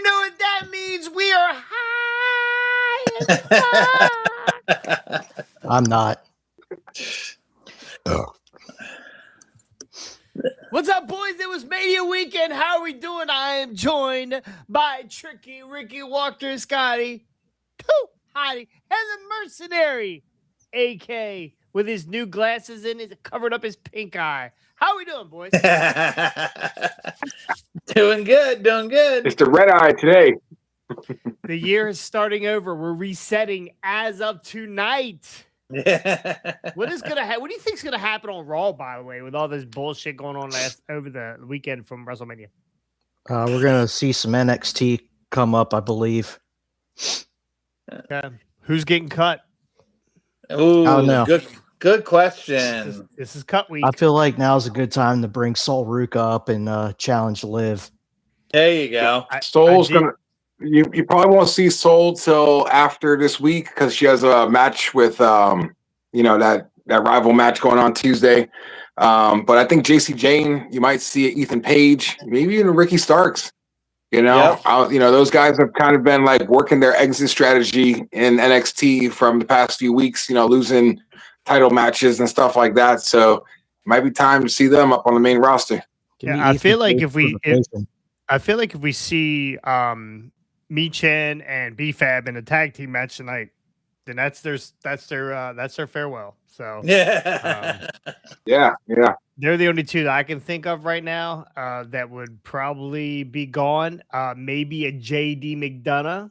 know what that means? We are high as fuck. I'm not. What's up, boys? It was Mania weekend. How are we doing? I am joined by Tricky, Ricky, Walker, Scotty, Hottie, and the Mercenary, AK, with his new glasses in, it covered up his pink eye. How are we doing, boys? Doing good. It's the red eye today. The year is starting over. We're resetting as of tonight. What is gonna What do you think is gonna happen on Raw? By the way, with all this bullshit going on over the weekend from WrestleMania, We're gonna see some NXT come up, I believe. Who's getting cut? Ooh, I don't know. Good question. This is cut week. I feel like now's a good time to bring Sol Ruka up and challenge Liv. There you go. Soul's gonna. You probably won't see Soul till after this week because she has a match with that rival match going on Tuesday. But I think JC Jane, you might see Ethan Page, maybe even Ricky Starks. Those guys have kind of been like working their exit strategy in NXT from the past few weeks. Losing title matches and stuff like that. So it might be time to see them up on the main roster. Yeah, I feel like if we see Michin and B-Fab in a tag team match tonight, then that's their farewell. So Yeah. Yeah. They're the only two that I can think of right now that would probably be gone. Maybe a JD McDonough.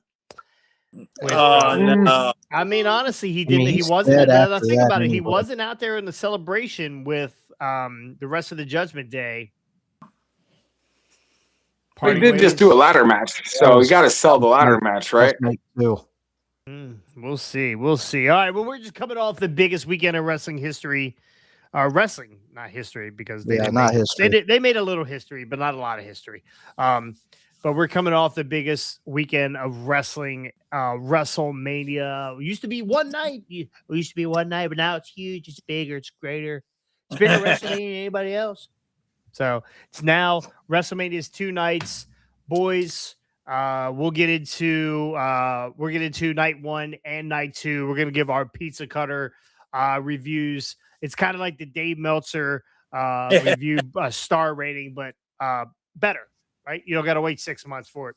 No. I mean, honestly, he didn't. He wasn't. I think about it. He wasn't out there in the celebration with the rest of the Judgment Day. He did just do a ladder match, so you got to sell the ladder match, right? We'll see. All right. Well, we're just coming off the biggest weekend of wrestling history. Wrestling, not history, because they made a little history, but not a lot of history. But we're coming off the biggest weekend of wrestling, WrestleMania. It used to be one night. But now it's huge. It's bigger. It's greater. It's bigger wrestling than anybody else. So it's now WrestleMania's 2 nights, boys. We'll get into night 1 and night 2. We're gonna give our pizza cutter reviews. It's kind of like the Dave Meltzer review star rating, but better, right? You don't got to wait 6 months for it.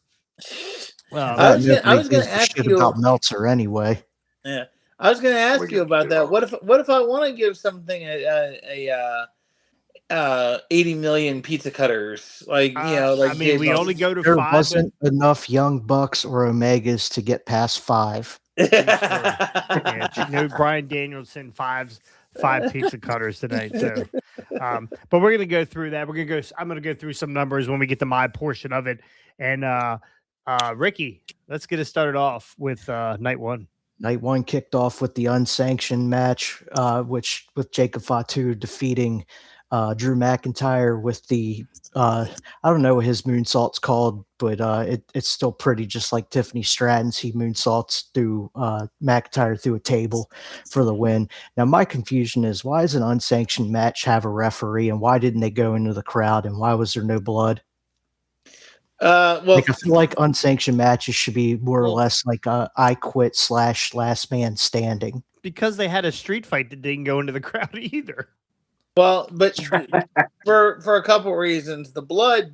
I was going to ask you about Meltzer anyway. Yeah, I was going to ask you about that. What if I want to give something a 80 million pizza cutters? We only go to there 5. There wasn't enough Young Bucks or Omegas to get past 5. No Brian Danielson 5 pizza cutters tonight. So, but we're gonna go through that. I'm gonna go through some numbers when we get to my portion of it. And Ricky, let's get it started off with night 1. Night 1 kicked off with the unsanctioned match, which with Jacob Fatu defeating Drew McIntyre with the I don't know what his moonsault's called, but it's still pretty, just like Tiffany Stratton's. He moonsaults through McIntyre through a table for the win. Now my confusion is, why does an unsanctioned match have a referee, and why didn't they go into the crowd, and why was there no blood? I feel like unsanctioned matches should be more or less like I quit / last man standing, because they had a street fight that didn't go into the crowd either. Well, but for a couple of reasons. The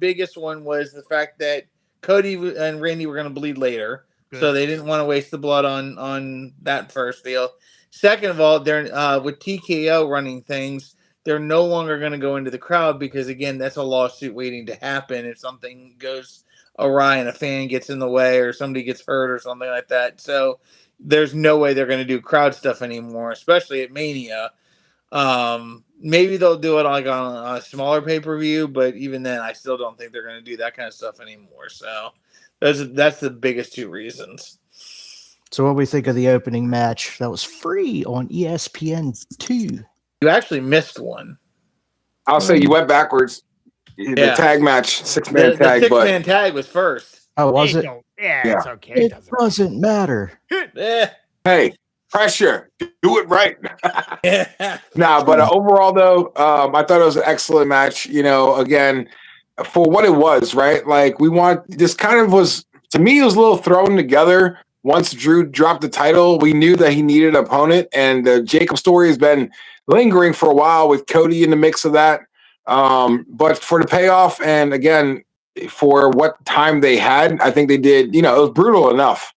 biggest one was the fact that Cody and Randy were going to bleed later. Good. So they didn't want to waste the blood on that first deal. Second of all, they're with TKO running things, they're no longer going to go into the crowd because, again, that's a lawsuit waiting to happen if something goes awry and a fan gets in the way or somebody gets hurt or something like that. So there's no way they're going to do crowd stuff anymore, especially at Mania. Maybe they'll do it on a smaller pay-per-view, but even then, I still don't think they're going to do that kind of stuff anymore. So that's the biggest 2 reasons. So what do we think of the opening match that was free on ESPN2? You actually missed one. I'll say you went backwards. The tag match, 6-man tag. The 6-man tag was first. Oh, was it? Yeah, it's okay. It doesn't matter. Hey, pressure. Do it right. But overall, though, I thought it was an excellent match. Again, for what it was, right? Like, this kind of was to me, it was a little thrown together. Once Drew dropped the title, we knew that he needed an opponent, and the Jacob story has been lingering for a while with Cody in the mix of that. But for the payoff, and again, for what time they had, I think they did, it was brutal enough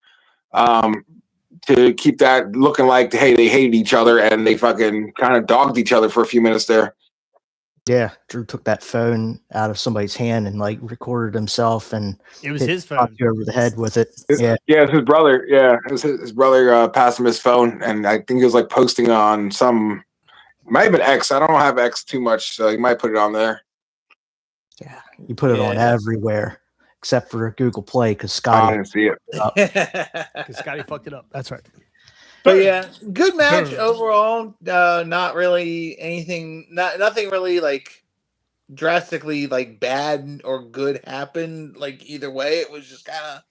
to keep that looking like, hey, they hated each other and they fucking kind of dogged each other for a few minutes there. Yeah, Drew took that phone out of somebody's hand and like recorded himself, and it was his phone over the head with it. It's his brother. Yeah, it was his brother passed him his phone, and I think he was like posting on some. Might have been X. I don't have X too much, so he might put it on there. Yeah, you put it on everywhere except for Google Play because Scotty didn't see it. Because Scotty fucked it up. That's right. But yeah, good match overall. Not really anything. Nothing really like drastically like bad or good happened. Like either way, it was just kind of.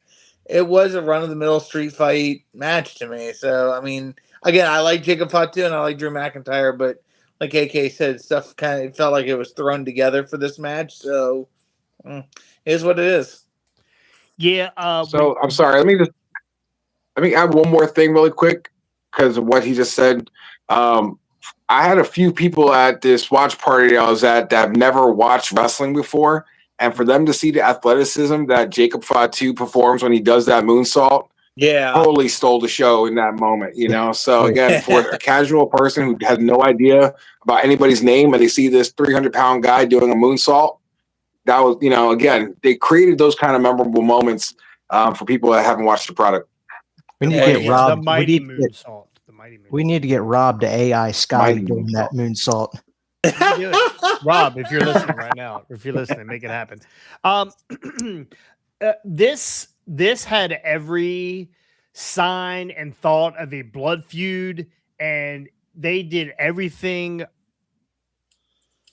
It was a run of the mill street fight match to me. So I mean, again, I like Jacob Fatu and I like Drew McIntyre, but like AK said, stuff kind of felt like it was thrown together for this match. So it is what it is. Yeah. So I'm sorry. Let me add one more thing really quick because of what he just said. I had a few people at this watch party I was at that have never watched wrestling before, and for them to see the athleticism that Jacob Fatu performs when he does that moonsault, totally stole the show in that moment. So again, for a casual person who has no idea about anybody's name and they see this 300-pound guy doing a moonsault, that was, again, they created those kind of memorable moments for people that haven't watched the product. We need to get Rob. The mighty moonsault. We need to get Rob to AI Scotty doing that moonsault. Rob, if you're listening right now, make it happen. This had every sign and thought of a blood feud, and they did everything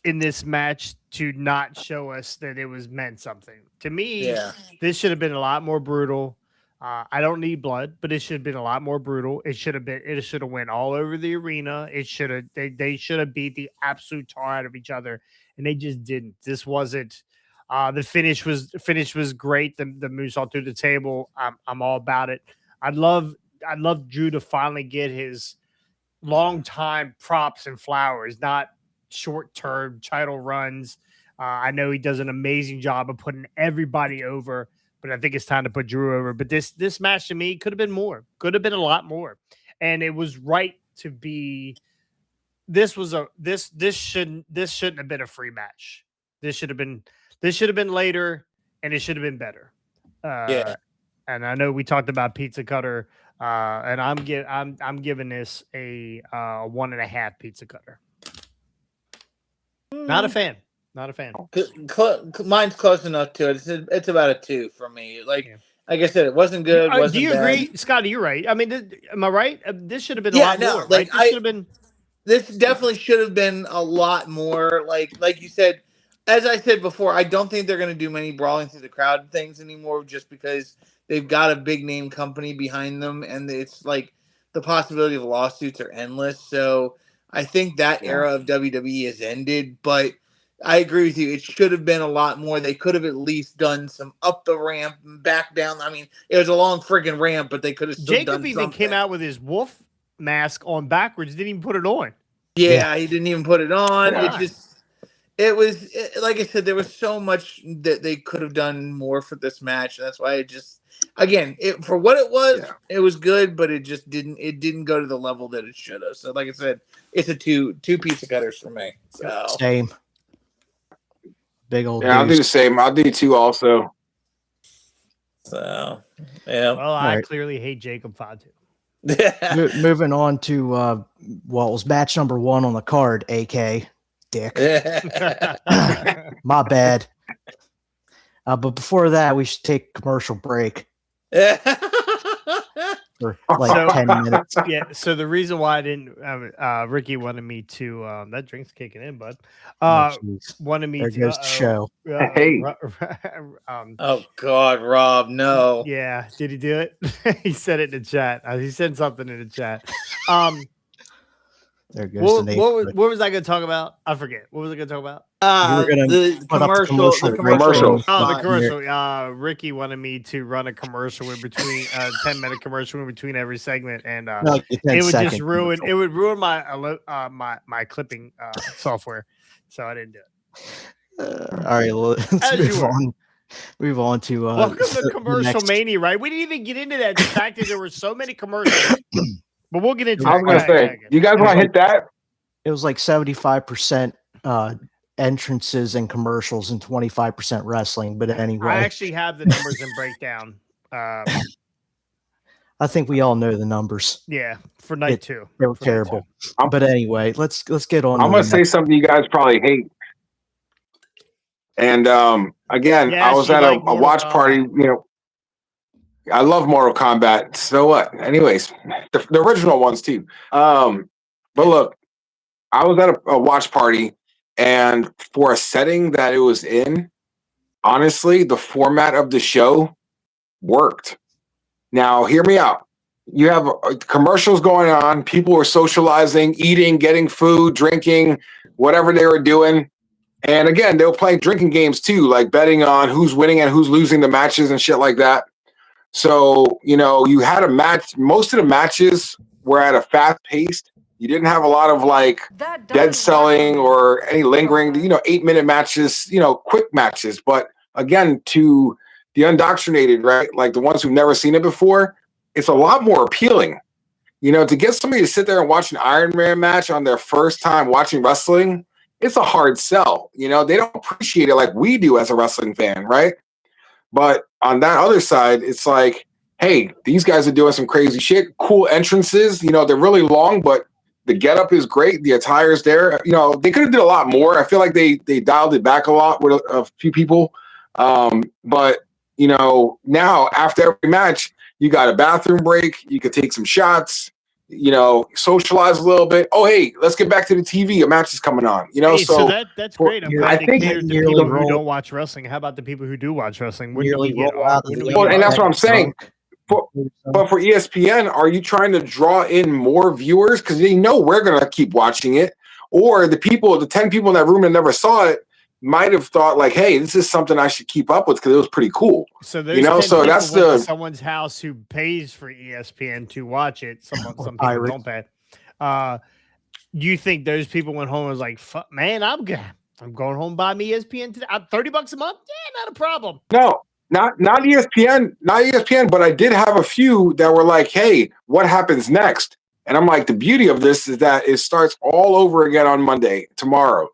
in this match to not show us that it was meant something. To me, this should have been a lot more brutal. I don't need blood, but it should have been a lot more brutal. It should have went all over the arena. They should have beat the absolute tar out of each other, and they just didn't. This wasn't. The finish was great. The moonsault through the table. I'm all about it. I'd love Drew to finally get his long time props and flowers, not short term title runs. I know he does an amazing job of putting everybody over, but I think it's time to put Drew over. But this match to me could have been more. Could have been a lot more, and it was right to be. This shouldn't have been a free match. This should have been later, and it should have been better. And I know we talked about Pizza Cutter, and I'm giving this a 1.5 Pizza Cutter. Not a fan. Mine's close enough to it. It's about a 2 for me. Like I said, it wasn't good. Do you agree, Scotty? You're right. I mean, am I right? This should have been a lot more. Right? This should have been. This definitely should have been a lot more. Like you said, as I said before, I don't think they're going to do many brawling through the crowd things anymore, just because they've got a big name company behind them, and it's like the possibility of lawsuits are endless. So I think that era of WWE has ended, but I agree with you. It should have been a lot more. They could have at least done some up the ramp and back down. I mean, it was a long freaking ramp, but they could have still done something. Jacob even came out with his wolf mask on backwards. Didn't even put it on. Yeah, he didn't even put it on. It was like I said, there was so much that they could have done more for this match. That's why for what it was, it was good, but it just didn't go to the level that it should have. So like I said, it's a two Pizza Cutters for me. So same. Big old. Yeah, I'll do the same. I'll do 2 also. So yeah. Well, I clearly hate Jacob Fatu. Moving on to it was match number 1 on the card. AK dick. My bad. But before that, we should take a commercial break. For like 10 minutes. Yeah. So the reason why I didn't, Ricky wanted me to, that drink's kicking in, bud. Wanted me there to. Goes the show. Hey. Oh God, Rob, no. Yeah. Did he do it? He said it in the chat. He said something in the chat. There goes the name. What was I going to talk about? I forget. What was I going to talk about? The commercial. The commercial. Oh, the commercial. Ricky wanted me to run a commercial in between, 10-minute commercial in between every segment, and it would just ruin. It would ruin my clipping software, so I didn't do it. All right, let's move on to welcome to Commercial Mania. Right? We didn't even get into that. The fact that there were so many commercials, but we'll get into. I was going to say, you guys want to hit that? It was like 75%. Entrances and commercials and 25% wrestling. But anyway, I actually have the numbers and breakdown. I think we all know the numbers. Yeah, for night 2. They were terrible. But anyway, let's get on. I'm going to say something you guys probably hate. And again, I was at a watch party. You know, I love Mortal Kombat. So what? Anyways, the original ones too. But look, I was at a watch party. And for a setting that it was in, honestly, the format of the show worked. Now, hear me out. You have commercials going on. People were socializing, eating, getting food, drinking, whatever they were doing. And again, they were playing drinking games too, like betting on who's winning and who's losing the matches and shit like that. So, you know, you had a match. Most of the matches were at a fast pace. You didn't have a lot of like dead selling or any lingering, 8-minute matches, quick matches. But again, to the undoctrinated, right? Like the ones who've never seen it before, it's a lot more appealing. To get somebody to sit there and watch an Iron Man match on their first time watching wrestling, it's a hard sell. They don't appreciate it like we do as a wrestling fan, right? But on that other side, it's like, hey, these guys are doing some crazy shit, cool entrances. They're really long, but the getup is great. The attire's there. They could have did a lot more. I feel like they dialed it back a lot with a few people. But now after every match, you got a bathroom break. You could take some shots. Socialize a little bit. Oh, hey, let's get back to the TV. A match is coming on. So that's great. I think the people who don't watch wrestling. How about the people who do watch wrestling? And that's what I'm saying. But for ESPN, are you trying to draw in more viewers? Because they know we're going to keep watching it. Or the 10 people in that room that never saw it might have thought like, hey, this is something I should keep up with because it was pretty cool. So there's so that's someone's house who pays for ESPN to watch it. Some people don't pay. Do you think those people went home and was like, fuck, man, I'm going home and buy me ESPN today. $30 a month? Yeah, not a problem. No. Not ESPN, but I did have a few that were like, hey, what happens next? And I'm like, the beauty of this is that it starts all over again on Monday, tomorrow.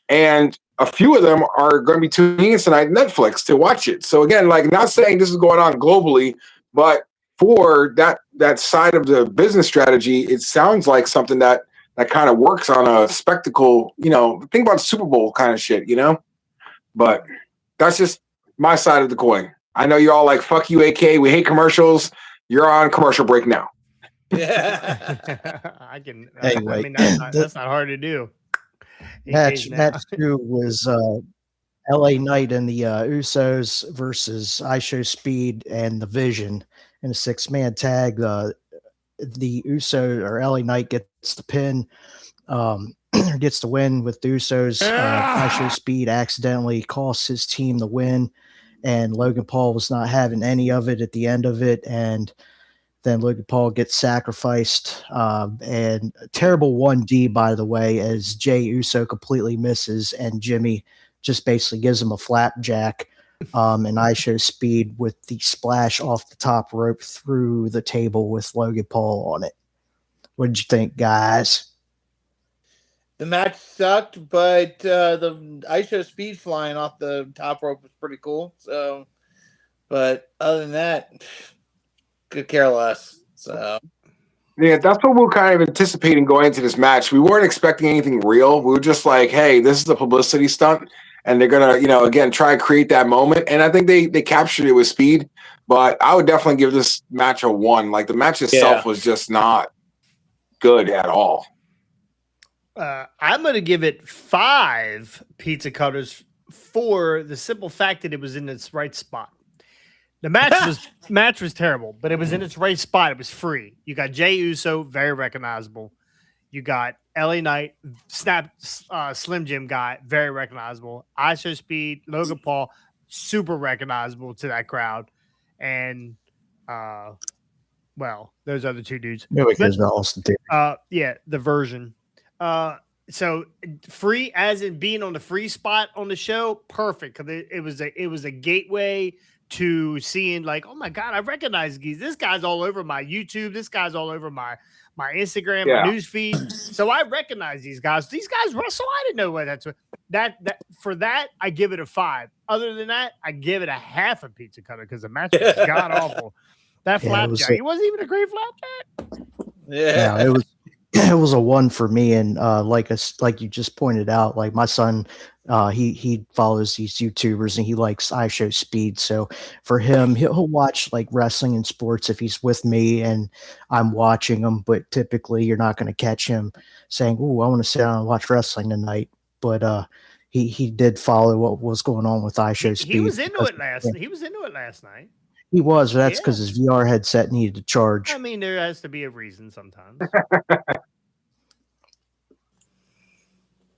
And a few of them are going to be tuning in tonight Netflix to watch it. So again, like not saying this is going on globally, but for that side of the business strategy, it sounds like something that kind of works on a spectacle, think about Super Bowl kind of shit, But that's just my side of the coin. I know you're all like, fuck you, AK. We hate commercials. You're on commercial break now. Yeah. I can. Anyway, I mean, that's not hard to do. Match 2 was LA Knight and the Usos versus ISHO Speed and the Vision in a 6-man tag. The Uso or LA Knight gets the pin. Gets the win with the Usos. ISHO Speed accidentally costs his team the win, and Logan Paul was not having any of it at the end of it, and then Logan Paul gets sacrificed. And terrible 1D, by the way, as Jey Uso completely misses, and Jimmy just basically gives him a flapjack. And ISHO Speed with the splash off the top rope through the table with Logan Paul on it. What did you think, guys? The match sucked, but the ISHO Speed flying off the top rope was pretty cool. So, but other than that, could care less. So, yeah, that's what we're kind of anticipating going into this match. We weren't expecting anything real. We were just like, hey, this is a publicity stunt, and they're gonna, again, try and create that moment. And I think they captured it with speed. But I would definitely give this match a 1. Like the match itself was just not good at all. I'm going to give it 5 pizza cutters for the simple fact that it was in its right spot. The match was terrible, but it was in its right spot. It was free. You got Jey Uso, very recognizable. You got LA Knight, Slim Jim guy, very recognizable. ISO Speed, Logan Paul, super recognizable to that crowd. And well, those other two dudes. Nobody cares about Austin Theory. Yeah, the version. So free, as in being on the free spot on the show, perfect, because it was a gateway to seeing like, oh my god, I recognize these. This guy's all over my YouTube. This guy's all over my Instagram, my news feed. So I recognize these guys. These guys wrestle. I didn't know what that for that. I give it a 5. Other than that, I give it a half a pizza cutter because the match was god awful. That flapjack, it wasn't even a great flapjack. Yeah, it was a 1 for me. And like you just pointed out, like my son, he follows these YouTubers and he likes iShow Speed. So for him, he'll watch like wrestling and sports if he's with me and I'm watching them. But typically, you're not going to catch him saying, "Oh, I want to sit down and watch wrestling tonight." But he did follow what was going on with iShow Speed. He was into it last night. He was, but that's because his VR headset needed to charge. I mean, there has to be a reason sometimes.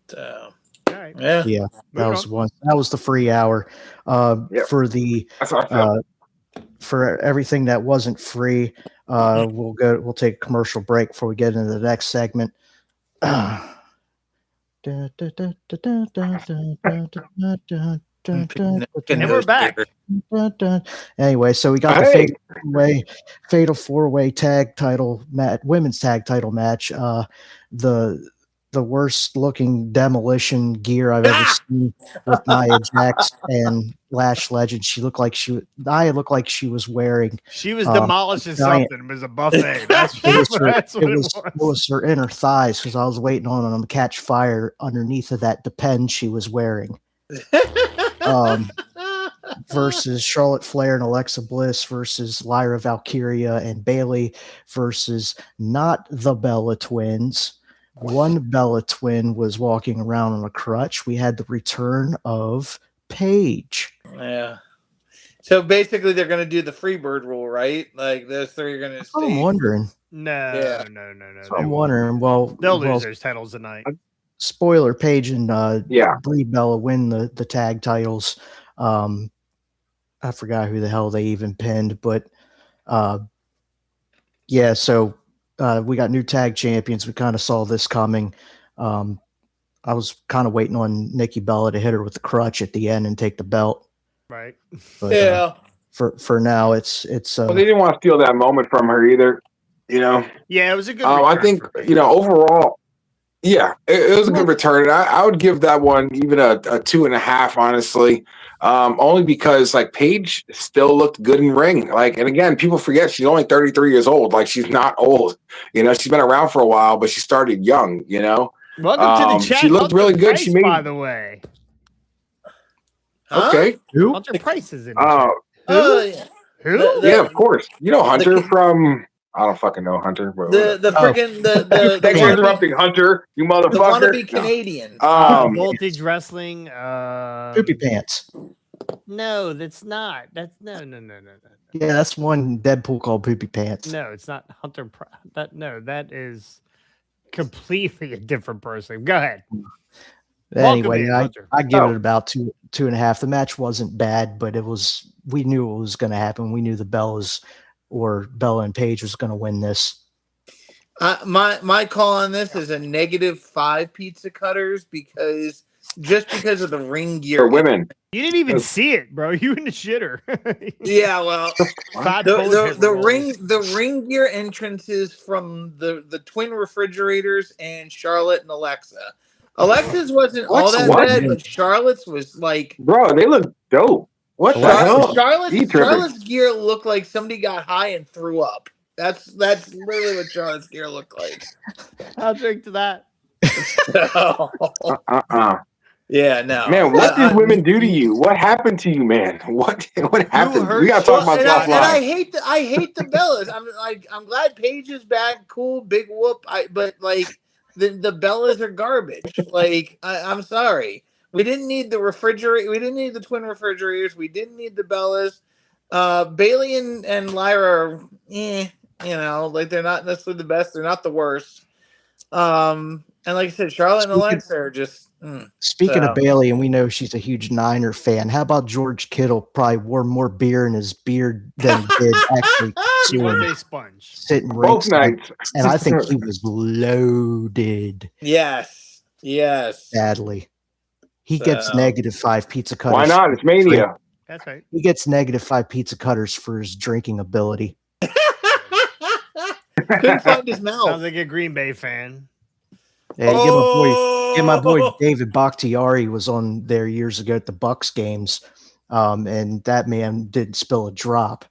So, all right. Yeah, that was one. That was the free hour. For the for everything that wasn't free, we'll take a commercial break before we get into the next segment. And we're back. Anyway, so we got the fatal four-way tag title match, women's tag title match. The worst looking demolition gear I've ever seen with Nia Jax and Lash Legend. Nia looked like she was wearing. She was demolishing something. It was a buffet. It was her inner thighs because I was waiting on them to catch fire underneath of that Depend she was wearing. Versus Charlotte Flair and Alexa Bliss versus Lyra Valkyria and Bayley versus not the Bella Twins. One Bella Twin was walking around on a crutch. We had the return of Paige. Yeah. So basically, they're going to do the Freebird rule, right? Like those three are going to stay. I'm wondering. No. So I'm wondering. Well, they'll lose those titles tonight. Spoiler: Paige and Brie Bella win the tag titles. I forgot who the hell they even pinned, but so we got new tag champions. We kind of saw this coming. I was kind of waiting on Nikki Bella to hit her with the crutch at the end and take the belt. Right. But, for now, it's. Well, they didn't want to steal that moment from her either. You know. Yeah, it was a good. I think overall. Yeah, it was a good return. I would give that one even a 2.5, honestly. Only because like Paige still looked good in ring. Like, and again, people forget she's only 33 years old. Like, she's not old. She's been around for a while, but she started young. Welcome to the chat. She looked really good. Price, by the way. Okay. Who? Hunter Price is in. Who? Yeah, of course. Hunter from. I don't fucking know Hunter. Thanks for interrupting, Hunter. You motherfucker. The wannabe Canadian. Voltage Wrestling. Poopy Pants. No, that's not. That's no. Yeah, that's one Deadpool called Poopy Pants. No, it's not Hunter. That is completely a different person. Go ahead. Anyway, I give it about 2.5. The match wasn't bad, but we knew what was going to happen. We knew the Bellas or Bella and Paige was going to win this. My call on this is a -5 pizza cutters because of the ring gear. For women. You didn't even see it, bro. You in the shitter. Yeah, well, the ring gear entrances from the twin refrigerators and Charlotte and Alexa. Alexa's wasn't all that bad, but Charlotte's was like, bro, they look dope. What the hell? Charlotte's gear looked like somebody got high and threw up. That's literally what Charlotte's gear looked like. I'll drink to that. Yeah, no. Man, what did women do to you? What happened to you, man? What happened? We gotta talk about that. And I hate the Bellas. I'm glad Paige is back. Cool, big whoop. But like the Bellas are garbage. Like I'm sorry. We didn't need the refrigerator. We didn't need the twin refrigerators. We didn't need the Bellas. Bayley and Lyra are, like they're not necessarily the best. They're not the worst. And like I said, Charlotte and Alexa are just. Speaking of Bailey, and we know she's a huge Niner fan. How about George Kittle? Probably wore more beer in his beard than he did actually. He was a sponge. Sitting both nights, and I think he was loaded. Yes. Badly. He gets -5 pizza cutters. Why not? It's Mania. That's right. He gets -5 pizza cutters for his drinking ability. Couldn't find his mouth. Sounds like a Green Bay fan. Yeah, my boy David Bakhtiari was on there years ago at the Bucks games, and that man didn't spill a drop.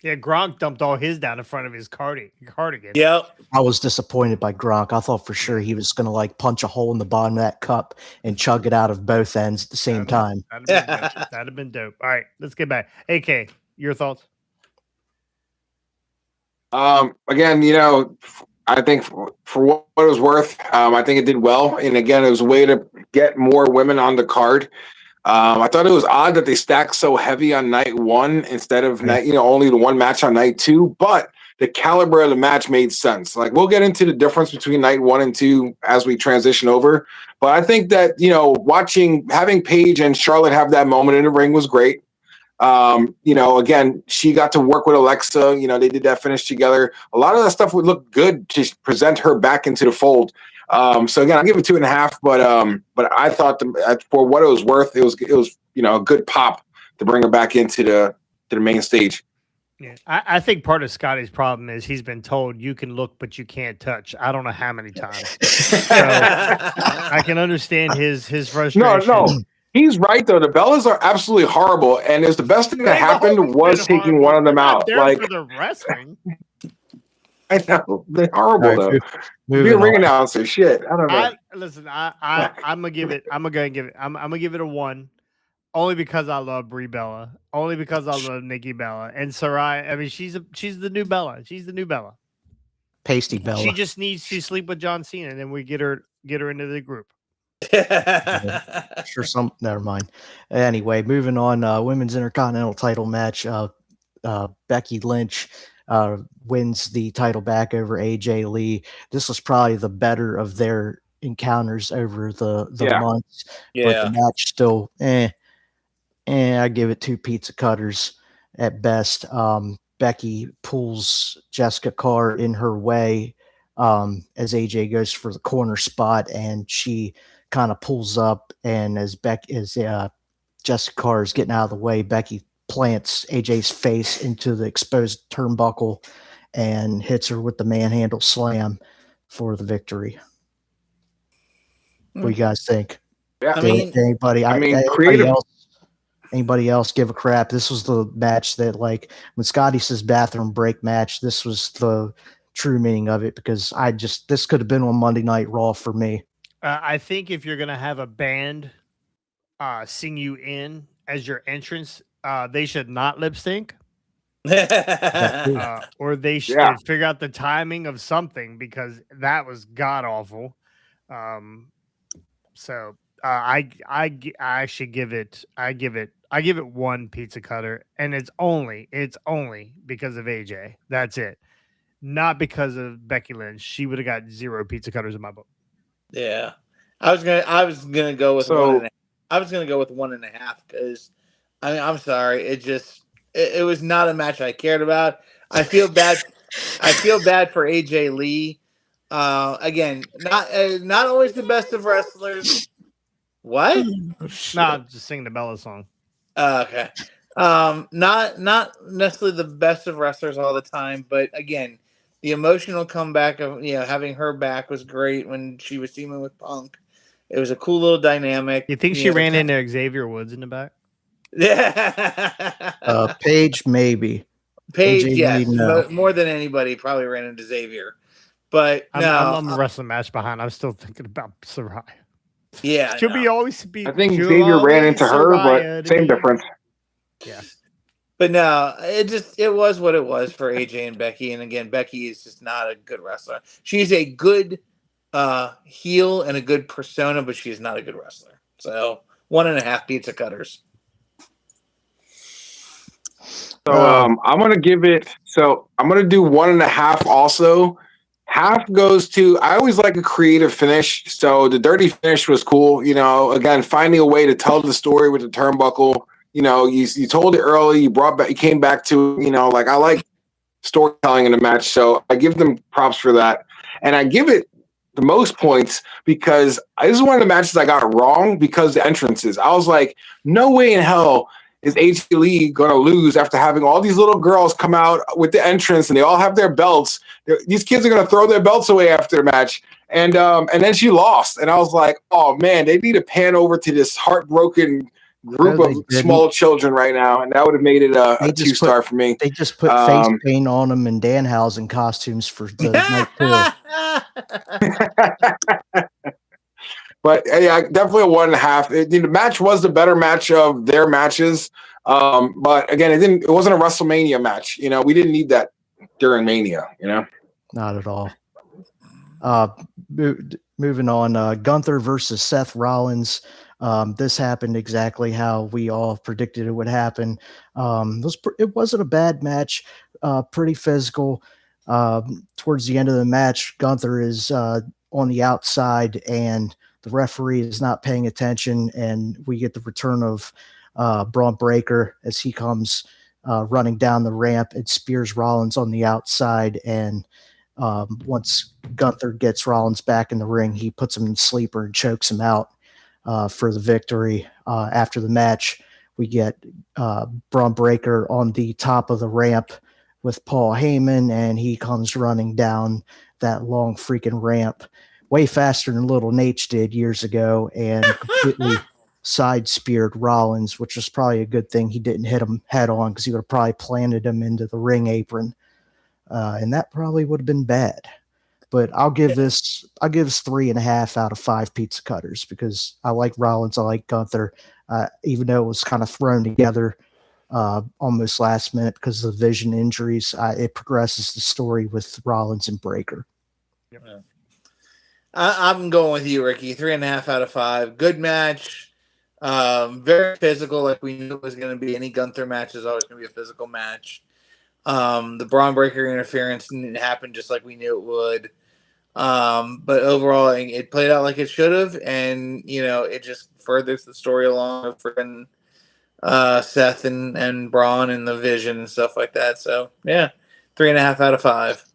Yeah, Gronk dumped all his down in front of his cardigan. Yep. I was disappointed by Gronk. I thought for sure he was going to punch a hole in the bottom of that cup and chug it out of both ends at the same time. That'd have been dope. All right, let's get back. AK, your thoughts? Again, I think for what it was worth, I think it did well. And again, it was a way to get more women on the card. I thought it was odd that they stacked so heavy on night one instead of only the one match on night two, but the caliber of the match made sense. Like, we'll get into the difference between night 1 and 2 as we transition over. But I think that, having Paige and Charlotte have that moment in the ring was great. Again, she got to work with Alexa. They did that finish together. A lot of that stuff would look good to present her back into the fold. So again, I'll give it 2.5. But I thought for what it was worth, it was a good pop to bring her back into the main stage. Yeah, I think part of Scotty's problem is he's been told you can look, but you can't touch. I don't know how many times. So I can understand his frustration. No. He's right though. The Bellas are absolutely horrible, and the best thing that happened was taking one of them out. Like, for the wrestling. I know they're horrible though. Be a ring announcer, shit. I don't know. I'm gonna give it. I'm gonna give it a 1, only because I love Brie Bella, only because I love Nikki Bella and Sarai. I mean, she's the new Bella. She's the new Bella. Pasty Bella. She just needs to sleep with John Cena, and then we get her into the group. Never mind. Anyway, moving on. Women's Intercontinental title match. Becky Lynch wins the title back over AJ Lee. This was probably the better of their encounters over the months. Yeah. But the match still I give it 2 pizza cutters at best. Becky pulls Jessica Carr in her way as AJ goes for the corner spot, and she kind of pulls up, and as Jessica Carr is getting out of the way, Becky plants AJ's face into the exposed turnbuckle and hits her with the manhandle slam for the victory. What do you guys think? Yeah, anybody else give a crap? This was the match that, like, when Scotty says bathroom break match, this was the true meaning of it, because this could have been on Monday Night Raw for me. I think if you're gonna have a band sing you in as your entrance, they should not lip sync, or they should figure out the timing of something, because that was god awful. So I actually give it 1 pizza cutter, and it's only because of AJ. That's it, not because of Becky Lynch. She would have got 0 pizza cutters in my book. Yeah, I was gonna go with 1.5. I was gonna go with 1.5 because I'm sorry, it was not a match I cared about. I feel bad for AJ Lee. Again, not always the best of wrestlers. What? No, I'm just singing the Bella song. Okay. Not necessarily the best of wrestlers all the time, but again, the emotional comeback of having her back was great when she was teaming with Punk. It was a cool little dynamic. You think she ran into Xavier Woods in the back? Yeah. Paige, maybe. Paige, yes. No. More than anybody, probably ran into Xavier. But I'm a wrestling match behind. I'm still thinking about Sarai. Yeah. I think Xavier ran into her, but same difference. Yeah. But no, it was what it was for AJ and Becky. And again, Becky is just not a good wrestler. She's a good heel and a good persona, but she's not a good wrestler. So 1.5 pizza cutters. So I'm gonna give it. So I'm gonna do 1.5 also. half goes to, I always like a creative finish. So the dirty finish was cool. You know, again, finding a way to tell the story with the turnbuckle. You know, you told it early, you brought back, you came back to, you know, like I like storytelling in the match. So I give them props for that. And I give it the most points because this is one of the matches I got wrong because the entrances. I was like, no way in hell is AJ Lee going to lose after having all these little girls come out with the entrance and they all have their belts. These kids are going to throw their belts away after the match. And then she lost. And I was like, oh, man, they need to pan over to this heartbroken group of small children right now. And that would have made it a 2-star for me. They just put face paint on them and Danhausen costumes for the night too. But yeah, definitely a 1.5. The match was the better match of their matches. But again, it wasn't a WrestleMania match. You know, we didn't need that during Mania, you know? Not at all. Moving on, Gunther versus Seth Rollins. This happened exactly how we all predicted it would happen. It wasn't a bad match, pretty physical. Towards the end of the match, Gunther is on the outside and the referee is not paying attention, and we get the return of Braun Breaker as he comes running down the ramp and spears Rollins on the outside. And once Gunther gets Rollins back in the ring, he puts him in sleeper and chokes him out for the victory. After the match, we get Braun Breaker on the top of the ramp with Paul Heyman, and he comes running down that long freaking ramp way faster than little Nate did years ago and completely side speared Rollins, which was probably a good thing he didn't hit him head on because he would have probably planted him into the ring apron. And that probably would have been bad. But I'll give this 3.5 out of 5 pizza cutters because I like Rollins, I like Gunther, even though it was kind of thrown together almost last minute because of the vision injuries. It progresses the story with Rollins and Breaker. Yeah. I'm going with you, Ricky. 3.5 out of 5. Good match. Very physical, like we knew it was going to be. Any Gunther match is always going to be a physical match. The Braun Breaker interference didn't happen just like we knew it would. But overall, it played out like it should have, and it just furthers the story along of freaking Seth and Braun and the Vision and stuff like that. So yeah, 3.5 out of 5.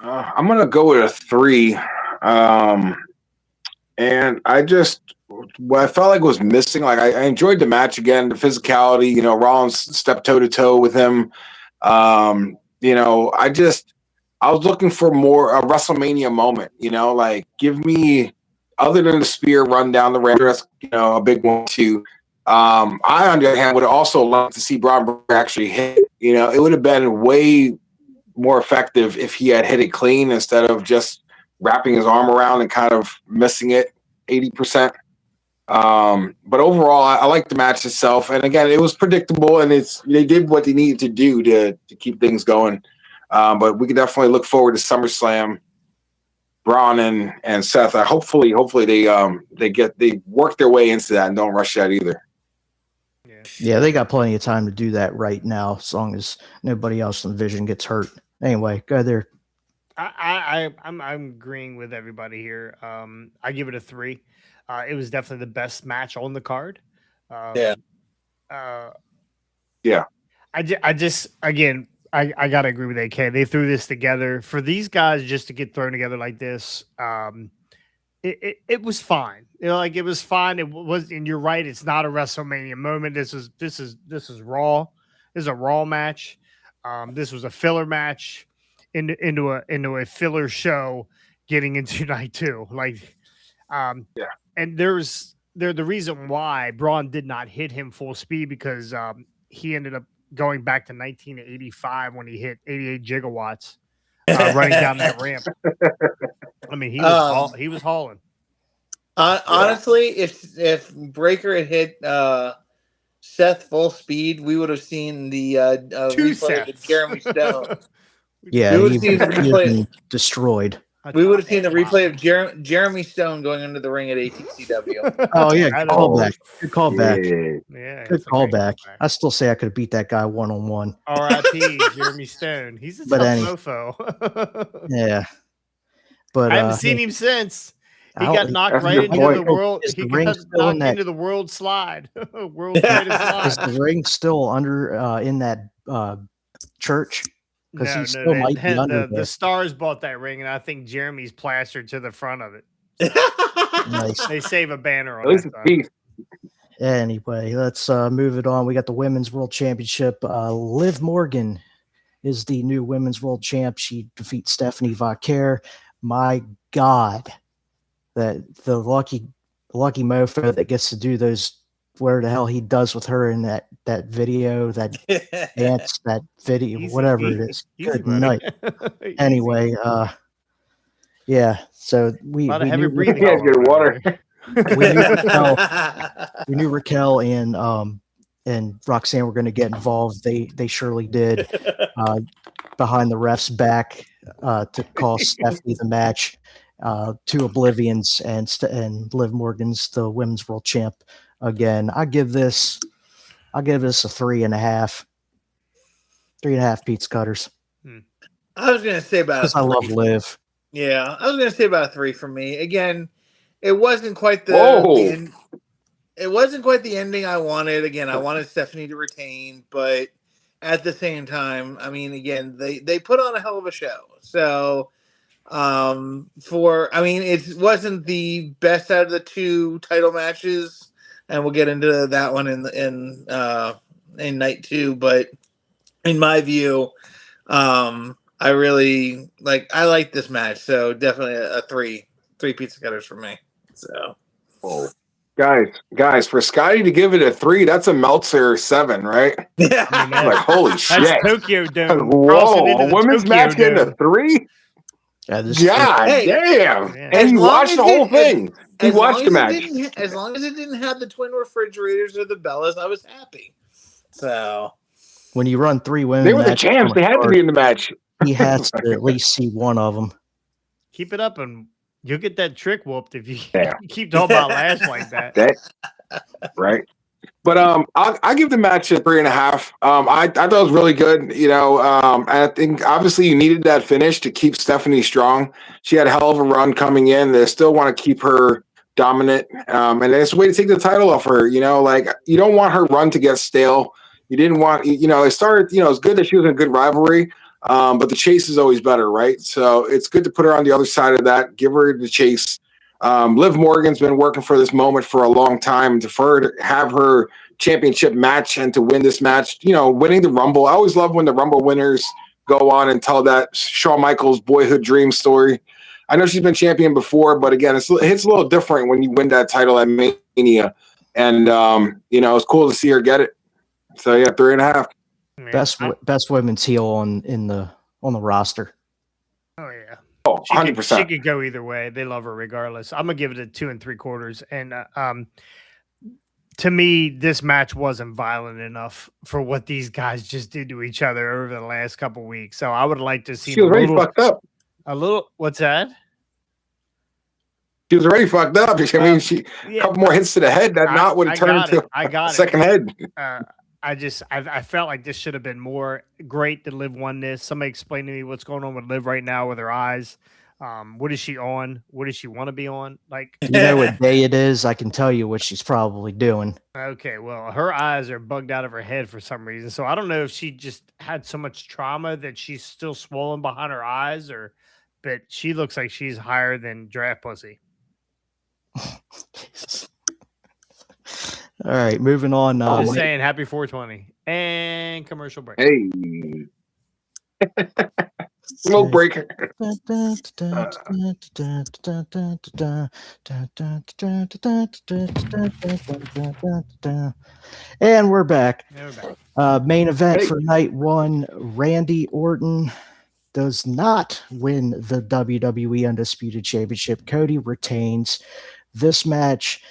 I'm gonna go with a 3, and what I felt like was missing. Like I enjoyed the match again, the physicality. Rollins stepped toe to toe with him. I was looking for more a WrestleMania moment. Like give me other than the spear run down the ramp. A big one too. I, on the other hand, would have also liked to see Braun Breaker actually hit. It would have been way more effective if he had hit it clean instead of just wrapping his arm around and kind of missing it 80%. But overall, I like the match itself. And again, it was predictable, and they did what they needed to do to keep things going. But we can definitely look forward to SummerSlam. Braun and Seth. Hopefully they work their way into that and don't rush that either. Yeah, they got plenty of time to do that right now, as long as nobody else in the Vision gets hurt. Anyway, go there. I'm agreeing with everybody here. I give it a 3. It was definitely the best match on the card. Yeah. I just again I gotta agree with AK. They threw this together for these guys just to get thrown together like this. It was fine. It was fine. It was, and you're right. It's not a WrestleMania moment. This is Raw. This is a Raw match. This was a filler match into a filler show getting into night 2. And the reason why Braun did not hit him full speed because he ended up going back to 1985 when he hit 88 gigawatts running down that ramp. I mean, he was hauling. Honestly, if Breaker had hit Seth full speed, we would have seen the replay of Jeremy Stone. Yeah, he would have been destroyed. We would have seen the replay of Jeremy Stone going under the ring at ATCW. Oh yeah, good callback. Good callback. Yeah, good callback. I still say I could have beat that guy 1-on-1. R.I.P. Jeremy Stone. He's a tough mofo. Yeah, but I haven't seen him since. He got knocked right into the world. He got knocked into the world slide. World's greatest slide. Is the ring still under in that church? Because he still might be under the Stars bought that ring, and I think Jeremy's plastered to the front of it. Nice. They save a banner on it. Anyway, let's move it on. We got the Women's World Championship. Liv Morgan is the new Women's World Champ. She defeats Stephanie Vaquer. My God, that the lucky mofo that gets to do those, where the hell he does with her in that video, that dance, that video, whatever it is. Good night. Anyway, yeah. So we heavy breathing. Good water. We knew Raquel and Roxanne were going to get involved. They surely did. Behind the ref's back to cost Stephanie the match. Two Oblivions and Liv Morgan's the Women's World Champ again. I give this a 3.5. 3.5 pizza cutters. I was gonna say about. Because I love Liv. Yeah, I was gonna say about a 3 for me. Again, it wasn't quite the it wasn't quite the ending I wanted. Again, I wanted Stephanie to retain, but at the same time, I mean, again, they put on a hell of a show. So, it wasn't the best out of the 2 title matches, and we'll get into that one in night 2. But in my view, I really like this match. So definitely a 3 pizza cutters for me. So, guys, for Scotty to give it a 3, that's a Meltzer 7, right? Yeah, like holy shit! That's Tokyo Dome. Whoa, a women's match getting a 3? Yeah, damn! And you watched the whole thing. You watched the match. As long as it didn't have the twin refrigerators or the Bellas, I was happy. So when you run 3 women, they were the champs. They had to be in the match. He has to at least see one of them. Keep it up, and you'll get that trick whooped if you keep talking about Lash like that. Right. But I give the match a 3.5. I thought it was really good. And I think obviously you needed that finish to keep Stephanie strong. She had a hell of a run coming in. They still want to keep her dominant, and it's a way to take the title off her. You don't want her run to get stale. You didn't want, it started. It's good that she was in a good rivalry. But the chase is always better, right? So it's good to put her on the other side of that, give her the chase. Liv Morgan's been working for this moment for a long time. For her to have her championship match and to win this match, winning the Rumble. I always love when the Rumble winners go on and tell that Shawn Michaels boyhood dream story. I know she's been champion before, but again, it's a little different when you win that title at Mania. And, it's cool to see her get it. So, yeah, 3.5. Best women's heel on the roster. Oh yeah. Oh, 100%. She could go either way. They love her regardless. I'm gonna give it a 2 3/4. And to me, this match wasn't violent enough for what these guys just did to each other over the last couple weeks. So I would like to see. She was already fucked up. A little. What's that? She was already fucked up. I mean, a couple more hits to the head. That knot would have turned into a second head. I felt like this should have been more. Great that Liv won this. Somebody explain to me what's going on with Liv right now with her eyes. What is she on? What does she want to be on? Like, you know what day it is? I can tell you what she's probably doing. Okay, well, her eyes are bugged out of her head for some reason. So I don't know if she just had so much trauma that she's still swollen behind her eyes, but she looks like she's higher than draft pussy. All right, moving on. Just saying, happy 420 and commercial break. Hey, smoke break. And we're back. Main event for night 1: Randy Orton does not win the WWE Undisputed Championship. Cody retains this match.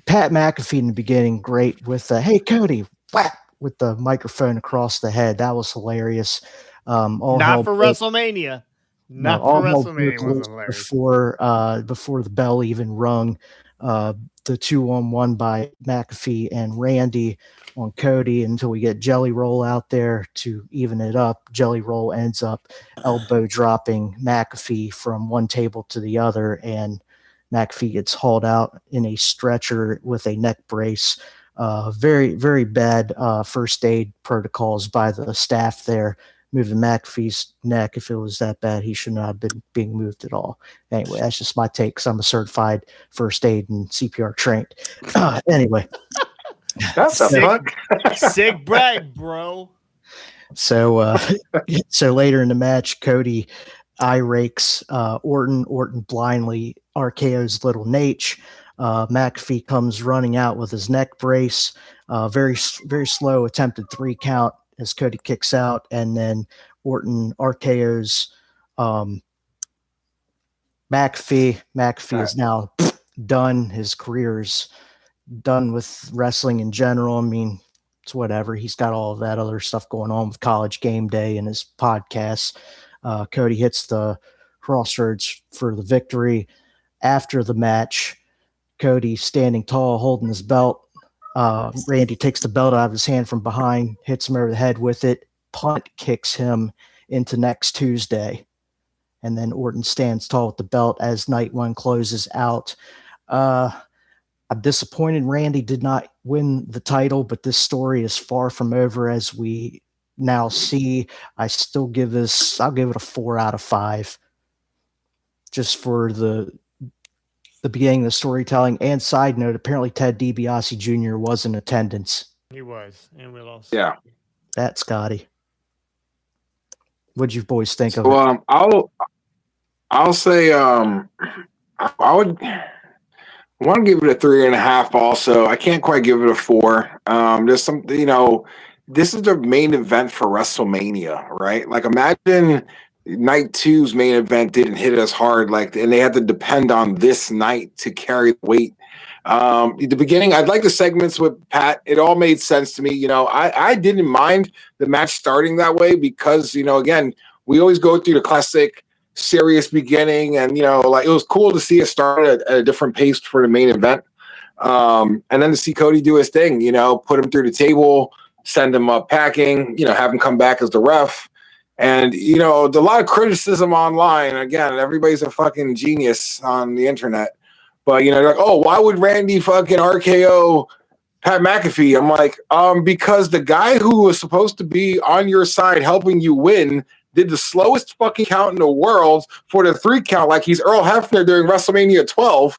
Pat McAfee in the beginning, great with hey Cody, whap, with the microphone across the head. That was hilarious. Not for WrestleMania. Not for WrestleMania wasn't hilarious. Before the bell even rung, the 2-on-1 by McAfee and Randy on Cody until we get Jelly Roll out there to even it up. Jelly Roll ends up elbow dropping McAfee from one table to the other, and McAfee gets hauled out in a stretcher with a neck brace. Very, very bad first aid protocols by the staff there, moving McAfee's neck. If it was that bad, he should not have been being moved at all. Anyway, that's just my take, because I'm a certified first aid and CPR trained. Anyway. That's a fuck. Sick brag, bro. So later in the match, Cody eye rakes Orton. Orton blindly RKO's little Nate. McAfee comes running out with his neck brace. Very, very slow attempted 3 count as Cody kicks out, and then Orton RKO's McAfee. McAfee is now done. His career's done with wrestling in general. I mean, it's whatever. He's got all of that other stuff going on with College Game Day and his podcasts. Cody hits the crossroads for the victory. After the match, Cody standing tall, holding his belt. Randy takes the belt out of his hand from behind, hits him over the head with it, punt kicks him into next Tuesday. And then Orton stands tall with the belt as night one closes out. I'm disappointed Randy did not win the title, but this story is far from over as we now see. I'll give it a 4 out of 5, just for the beginning of the storytelling. And side note, apparently Ted DiBiase Jr. was in attendance. He was, and we lost. Yeah. That Scotty. What'd you boys think of it? I'll say I would want to give it a 3.5 also. I can't quite give it a 4. There's some, this is the main event for WrestleMania, right? Like, imagine night 2's main event didn't hit as hard, and they had to depend on this night to carry the weight. At the beginning, I'd like the segments with Pat. It all made sense to me. I didn't mind the match starting that way because, again, we always go through the classic serious beginning, and it was cool to see it start at a different pace for the main event, and then to see Cody do his thing, put him through the table, send him up packing, have him come back as the ref. And a lot of criticism online. Again, everybody's a fucking genius on the internet, but they're like, oh, why would Randy fucking RKO Pat McAfee? I'm like, because the guy who was supposed to be on your side helping you win did the slowest fucking count in the world for the 3 count, like he's Earl Hebner during WrestleMania 12,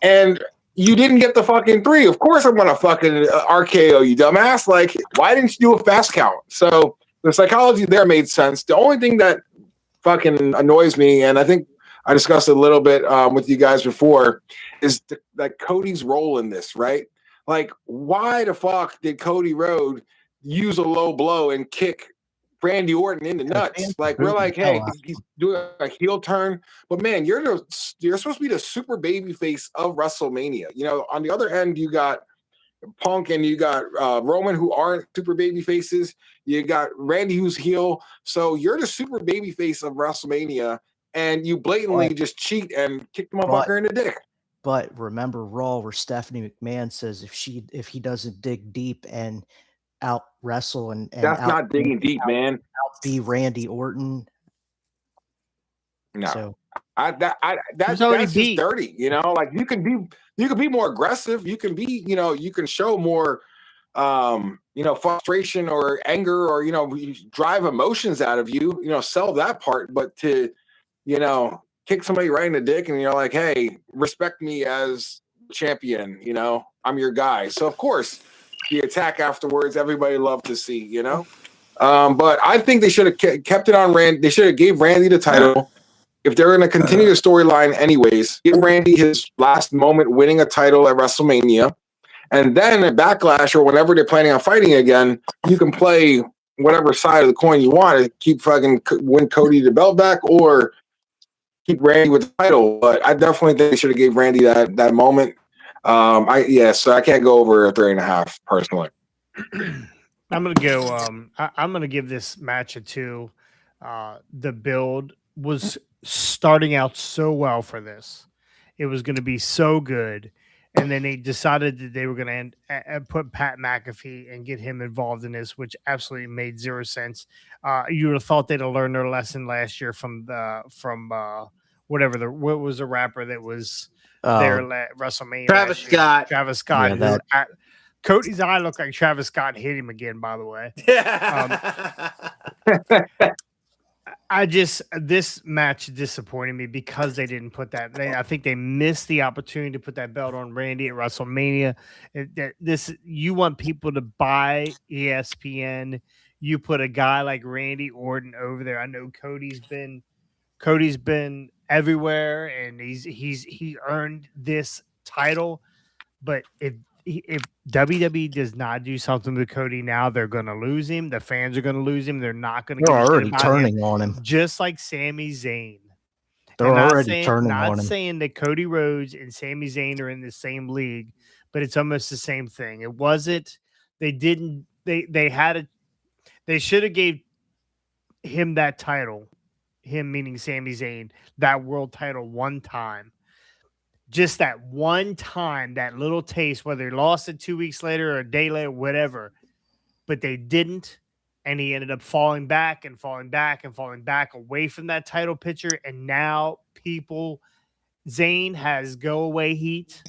and you didn't get the fucking 3. Of course I'm gonna fucking RKO, you dumbass. Like, why didn't you do a fast count? So the psychology there made sense. The only thing that fucking annoys me, and I think I discussed it a little bit with you guys before, is that Cody's role in this, right? Like, why the fuck did Cody Rhodes use a low blow and kick Randy Orton in the nuts? Like, we're like, hey, he's doing a heel turn, but man, you're supposed to be the super baby face of WrestleMania. On the other end, you got Punk and you got Roman, who aren't super baby faces. You got Randy, who's heel. So you're the super baby face of WrestleMania, and you blatantly just cheat and kick the motherfucker in the dick. But remember Raw, where Stephanie McMahon says if he doesn't dig deep and out wrestle and that's not digging deep, man. Be Randy Orton. No, so, that's just dirty. Like, you can be more aggressive. You can be, you can show more, frustration or anger or drive emotions out of you. Sell that part, but to kick somebody right in the dick and you're like, hey, respect me as champion. I'm your guy. So of course, the attack afterwards, everybody loved to see, but I think they should have kept it on Randy. They should have gave Randy the title. If they're going to continue the storyline anyways, give Randy his last moment winning a title at WrestleMania. And then at Backlash or whenever they're planning on fighting again, you can play whatever side of the coin you want to keep fucking win Cody the belt back or keep Randy with the title. But I definitely think they should have gave Randy that moment. So I can't go over a 3.5 personally. I'm gonna go. I'm gonna give this match a 2. The build was starting out so well for this. It was going to be so good. And then they decided that they were going to put Pat McAfee and get him involved in this, which absolutely made zero sense. You would have thought they'd have learned their lesson last year from what was the rapper that was there at WrestleMania? Travis Scott. Travis Scott. Yeah, Cody's eye looked like Travis Scott hit him again, by the way. This match disappointed me because they didn't put that. I think they missed the opportunity to put that belt on Randy at WrestleMania. You want people to buy ESPN. You put a guy like Randy Orton over there. I know Cody's been everywhere, and he earned this title. But if WWE does not do something with Cody now, they're going to lose him. The fans are going to lose him. They're not going to. They're already turning on him, just like Sami Zayn. They're already turning on him. Not saying that Cody Rhodes and Sami Zayn are in the same league, but it's almost the same thing. It wasn't. They didn't. They had it. They should have gave him that title. Him meaning Sami Zayn, that world title one time. Just that one time, that little taste, whether he lost it 2 weeks later or a day later, whatever, but they didn't. And he ended up falling back away from that title picture. And now Zayn has go away heat.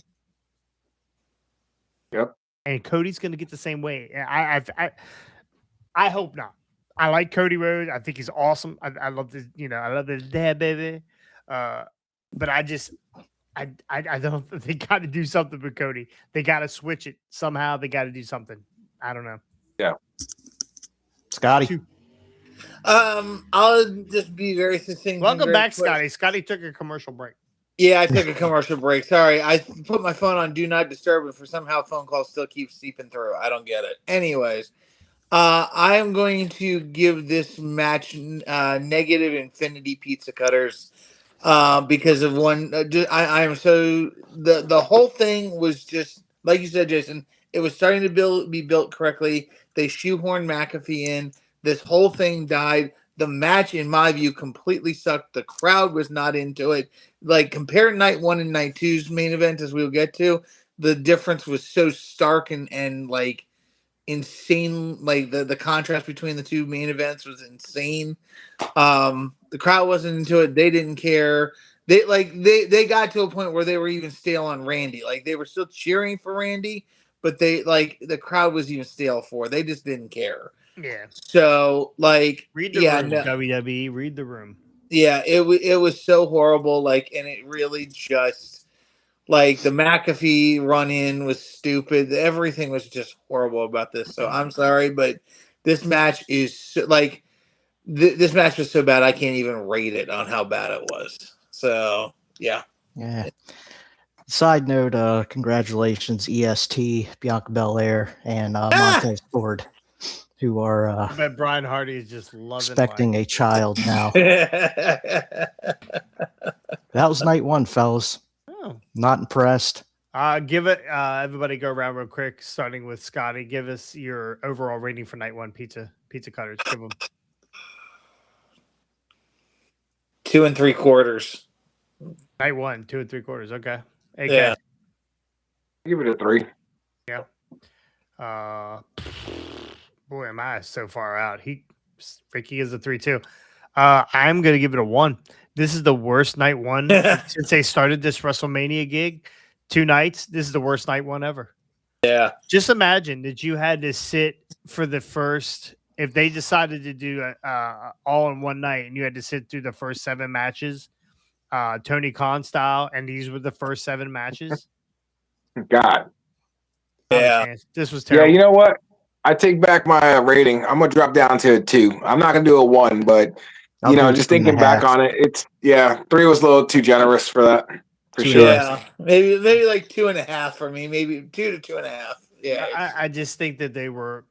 Yep. And Cody's going to get the same way. I hope not. I like Cody Rhodes. I think he's awesome. I love this, I love this dad, baby. But I don't. They got to do something with Cody. They got to switch it somehow. They got to do something. I don't know. Yeah. Scotty. I'll just be very succinct. Welcome back, Scotty. Scotty took a commercial break. Yeah, I took a commercial break. Sorry, I put my phone on Do Not Disturb, and for somehow phone calls still keep seeping through. I don't get it. Anyways, I am going to give this match negative infinity pizza cutters. Because of one, I am so the whole thing was just like you said, Jason. It was starting to be built correctly. They shoehorned McAfee in. This whole thing died. The match, in my view, completely sucked. The crowd was not into it. Like compare night 1 and night 2's main event, as we'll get to, the difference was so stark and like insane. Like the contrast between the two main events was insane. The crowd wasn't into it. They didn't care. They got to a point where they were even stale on Randy. Like they were still cheering for Randy, but the crowd was even stale for. They just didn't care. Yeah. So like read the room, WWE. Read the room. Yeah, it was so horrible. Like, and it really just like the McAfee run in was stupid. Everything was just horrible about this. So I'm sorry, but this match is so, like. This match was so bad I can't even rate it on how bad it was. So yeah. Side note, congratulations EST, Bianca Belair, and Montez Ford, who are I bet Brian Hardy is just expecting a child now. That was night 1, fellas. Oh. Not impressed. Give it everybody go around real quick, starting with Scotty. Give us your overall rating for night 1 pizza cutters. Give them 2 3/4. Night 1, 2 3/4. Okay. AK. Yeah. Give it a 3. Yeah. Boy, am I so far out. Ricky is a 3 too. I'm gonna give it a 1. This is the worst night 1 since they started this WrestleMania gig. 2 nights. This is the worst night 1 ever. Yeah. Just imagine that you had to sit for the first. If they decided to do all in one night and you had to sit through the first 7 matches, Tony Khan style, and these were the first 7 matches. God. Yeah. This was terrible. Yeah, you know what? I take back my rating. I'm going to drop down to a 2. I'm not going to do a 1, but, just thinking back on it, 3 was a little too generous for that. For sure. Yeah. Maybe like 2.5 for me. Maybe 2 to 2.5. Yeah. I just think that they were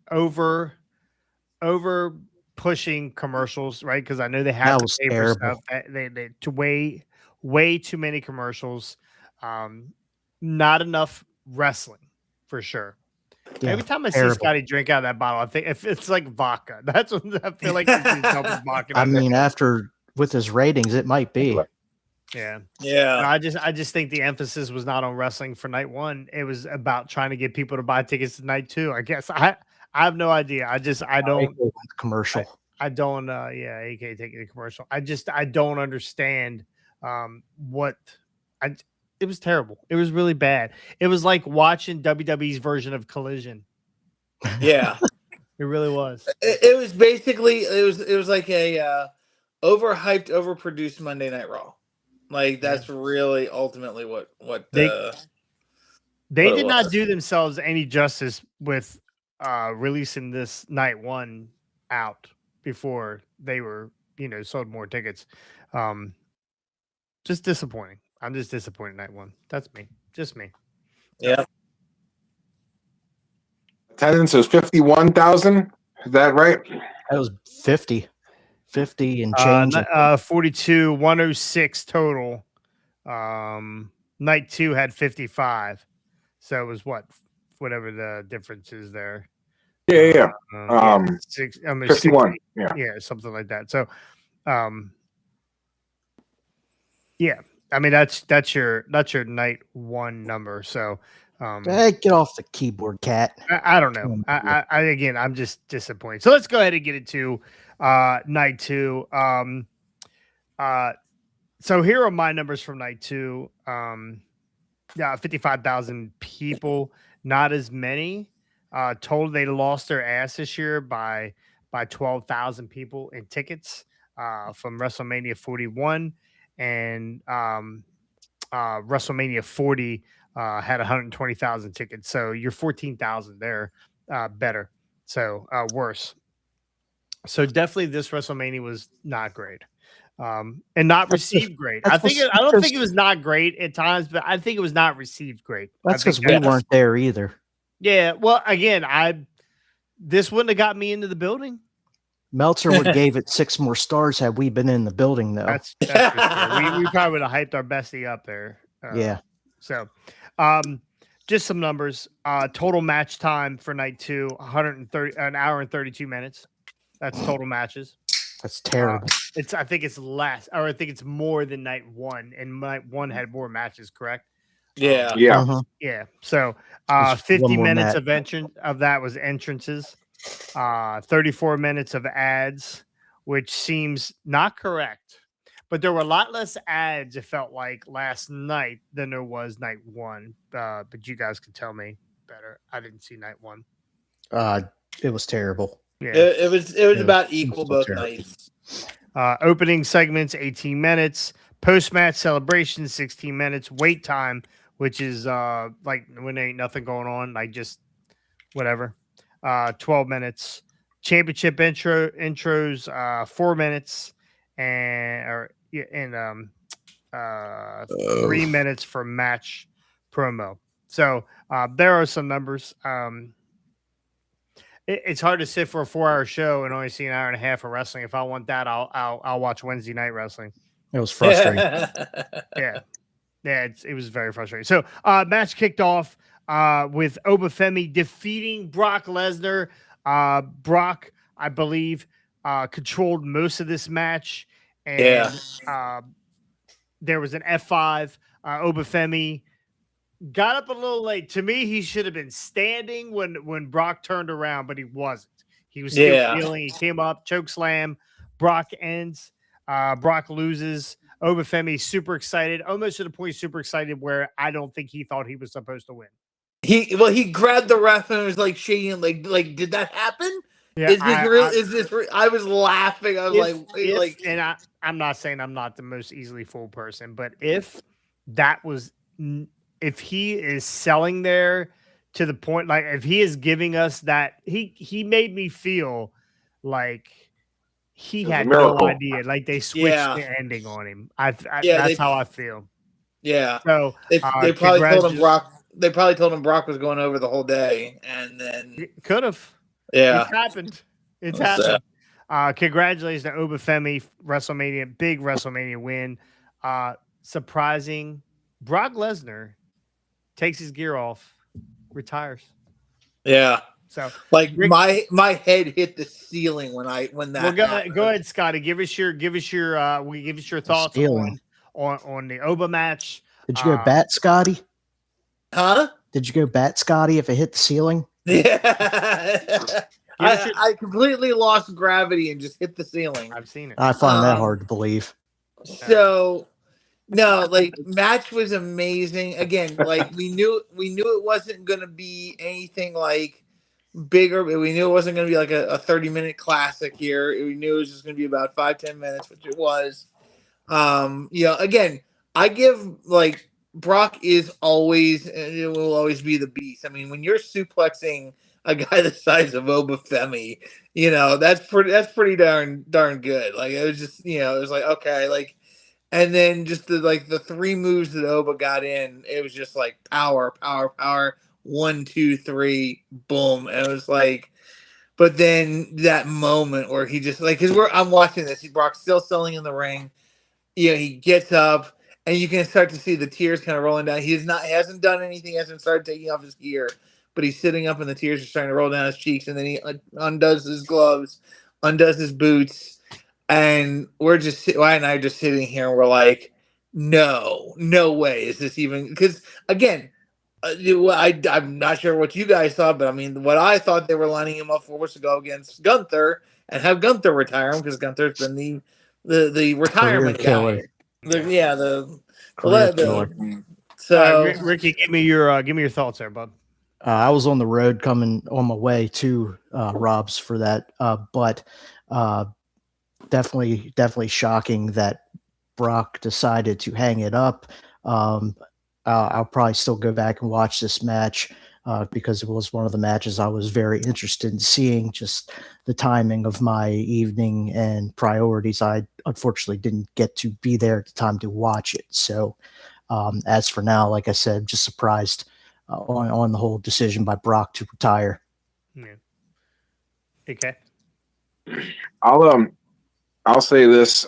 over pushing commercials, right? Because I know they have to pay for stuff. They way too many commercials. Not enough wrestling for sure. Yeah, every time I see Scotty drink out of that bottle, I think if it's like vodka. That's what I feel like. Vodka. I mean, after with his ratings, it might be. Yeah. Yeah. I just think the emphasis was not on wrestling for night one. It was about trying to get people to buy tickets to night two. I guess I have no idea. I don't commercial. I don't AK taking a commercial. I don't understand what it was terrible. It was really bad. It was like watching WWE's version of Collision. Yeah. It really was. It was basically it was like a overhyped, overproduced Monday Night Raw. Like that's really ultimately what they did not was. do themselves any justice with releasing this night one out before they were, sold more tickets. Just disappointing. I'm just disappointed night one. That's me. Just me. Yeah. Attendance was 51,000. Is that right? That was 50 and change. 42, 106 total. Night two had 55. So it was whatever the difference is there. Yeah. 51. Yeah, something like that. So, yeah. I mean, that's your night one number. So, hey, get off the keyboard, cat. I don't know. Again, I'm just disappointed. So let's go ahead and get into night two. So here are my numbers from night two. 55,000 people, not as many. Told they lost their ass this year by 12,000 people in tickets from WrestleMania 41 and WrestleMania 40 had 120,000 tickets. So you're 14,000 there, better. So worse. So definitely this WrestleMania was not great. And not received great. I don't think it was not great at times, but I think it was not received great. That's because we weren't there either. Yeah. Well, again, this wouldn't have got me into the building. Meltzer would gave it 6 more stars had we been in the building, though. That's for sure. We probably would have hyped our bestie up there. Yeah. So, just some numbers. Total match time for night two, 130, an hour and 32 minutes. That's total matches. That's terrible. I think it's less, or I think it's more than night one, and night one had more matches, correct? Yeah. Yeah. So 50 minutes of that was entrances, 34 minutes of ads, which seems not correct, but there were a lot less ads, it felt like, last night than there was night one. But you guys can tell me better. I didn't see night one. It was terrible. Yeah. It was about equal both nights. Opening segments 18 minutes, post-match celebration 16 minutes, wait time, which is like when there ain't nothing going on, like just whatever, 12 minutes, championship intros 4 minutes, and 3 minutes for match promo. So there are some numbers. It's hard to sit for a 4-hour show and only see an hour and a half of wrestling. If I want that, I'll watch Wednesday night wrestling. It was frustrating. Yeah, it was very frustrating. So, match kicked off with Obafemi defeating Brock Lesnar. Brock, I believe, controlled most of this match, and there was an F5. Obafemi got up a little late. To me, he should have been standing when Brock turned around, but he wasn't. He was still feeling. He came up, choke slam. Brock ends. Brock loses. Obafemi super excited, almost to the point super excited where I don't think he thought he was supposed to win. He grabbed the ref and was like shaking, like did that happen? Yeah, is this real? I was laughing. I was and I'm not saying I'm not the most easily fooled person, but if he is selling there to the point, like if he is giving us that, he made me feel like he had no idea. Like they switched the ending on him. That's how I feel. Yeah. So they probably told him Brock. They probably told him Brock was going over the whole day, and then it could have. Yeah, it's happened. It's happened. Congratulations to Obafemi, big WrestleMania win. Surprising, Brock Lesnar takes his gear off, retires. Yeah. So like my head hit the ceiling when that. Well, go ahead, Scotty. Give us your thoughts on the Oba match. Did you go bat, Scotty? Huh? Did you go bat, Scotty? If it hit the ceiling? Yeah. I completely lost gravity and just hit the ceiling. I've seen it. I find that hard to believe. So no, like match was amazing. Again, like we knew it wasn't gonna be anything like bigger, but we knew it wasn't gonna be like a 30-minute classic here. We knew it was just gonna be about 5-10 minutes, which it was. Again, I give like Brock is always and it will always be the beast. I mean, when you're suplexing a guy the size of Obafemi, that's pretty darn good. Like it was just, it was like, okay, like, and then just the three moves that Oba got in, it was just like power, 1, 2, 3, boom. And it was like, but then that moment where he just like, I'm watching this, Brock's still selling in the ring. He gets up and you can start to see the tears kind of rolling down. He hasn't done anything, hasn't started taking off his gear, but he's sitting up and the tears are starting to roll down his cheeks. And then he undoes his gloves, undoes his boots. And Wyatt and I are just sitting here and we're like, no way is this even, because again, I'm not sure what you guys thought, but I mean, what I thought they were lining him up for was to go against Gunther and have Gunther retire him because Gunther's been the retirement guy. So Ricky, give me your thoughts there, bud. I was on the road coming on my way to Rob's for that, but definitely shocking that Brock decided to hang it up. I'll probably still go back and watch this match because it was one of the matches I was very interested in seeing. Just the timing of my evening and priorities, I unfortunately didn't get to be there at the time to watch it. So as for now, like I said, just surprised on the whole decision by Brock to retire. Yeah. Okay. I'll say this.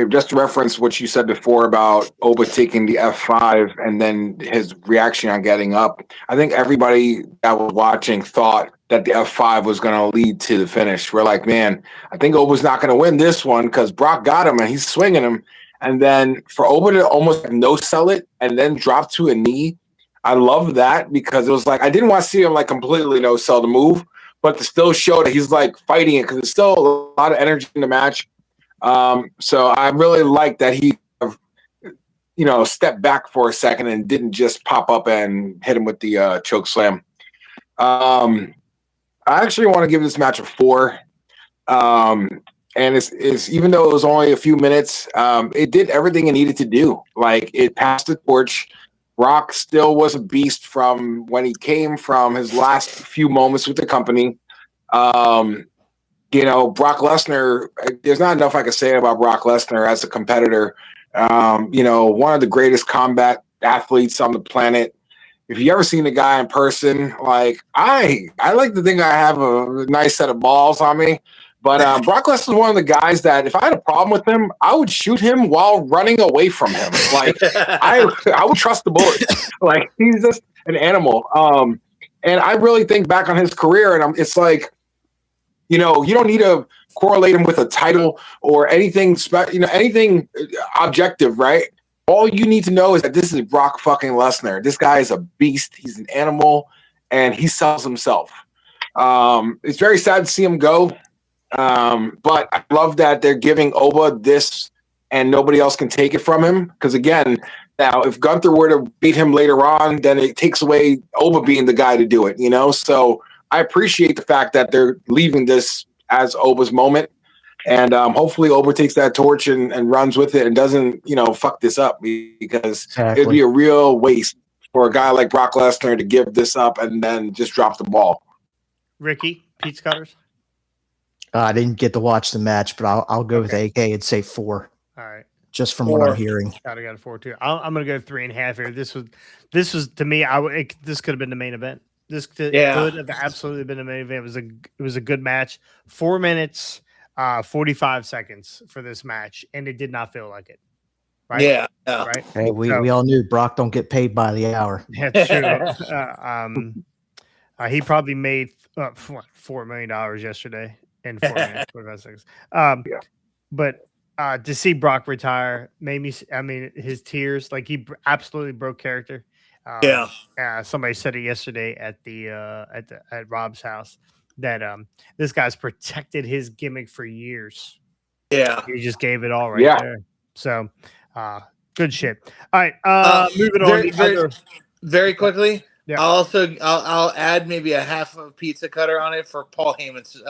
Just to reference what you said before about Oba taking the F5 and then his reaction on getting up. I think everybody that was watching thought that the F5 was going to lead to the finish. We're like, man, I think Oba's not going to win this one because Brock got him and he's swinging him. And then for Oba to almost no-sell it and then drop to a knee, I love that because it was like, I didn't want to see him like completely no-sell the move, but to still show that he's like fighting it because there's still a lot of energy in the match. So I really like that he, stepped back for a second and didn't just pop up and hit him with the choke slam. I actually want to give this match a 4. And it's even though it was only a few minutes, it did everything it needed to do. Like it passed the torch. Brock still was a beast from when he came from his last few moments with the company. Brock Lesnar, there's not enough I can say about Brock Lesnar as a competitor. One of the greatest combat athletes on the planet. If you ever seen the guy in person, like I like to think I have a nice set of balls on me. But Brock Lesnar is one of the guys that if I had a problem with him, I would shoot him while running away from him. Like I would trust the bullet. Like he's just an animal. And I really think back on his career, and it's like, you don't need to correlate him with a title or anything, anything objective, right? All you need to know is that this is Brock fucking Lesnar. This guy is a beast. He's an animal, and he sells himself. It's very sad to see him go, but I love that they're giving Oba this, and nobody else can take it from him. Because again, now if Gunther were to beat him later on, then it takes away Oba being the guy to do it. So I appreciate the fact that they're leaving this as Oba's moment. And hopefully Oba takes that torch and runs with it and doesn't, fuck this up because It'd be a real waste for a guy like Brock Lesnar to give this up and then just drop the ball. Ricky, Pete's Cutters? I didn't get to watch the match, but I'll go with AK and say 4. All right. Just from what I'm hearing. I got a 4 too. I'm going to go 3.5 here. This was to me, this could have been the main event. This could have absolutely been the main event. It was a good match. 4 minutes, 45 seconds for this match, and it did not feel like it. Right? Yeah. Right. Hey, we all knew Brock don't get paid by the hour. That's true. He probably made $4 million yesterday in 4 minutes. But to see Brock retire made me. I mean, his tears, like he absolutely broke character. Somebody said it yesterday at Rob's house that this guy's protected his gimmick for years. Yeah, he just gave it all right there. So, good shit. All right, moving on. Very quickly. Yeah. I'll add maybe a half of a pizza cutter on it for Paul Heyman's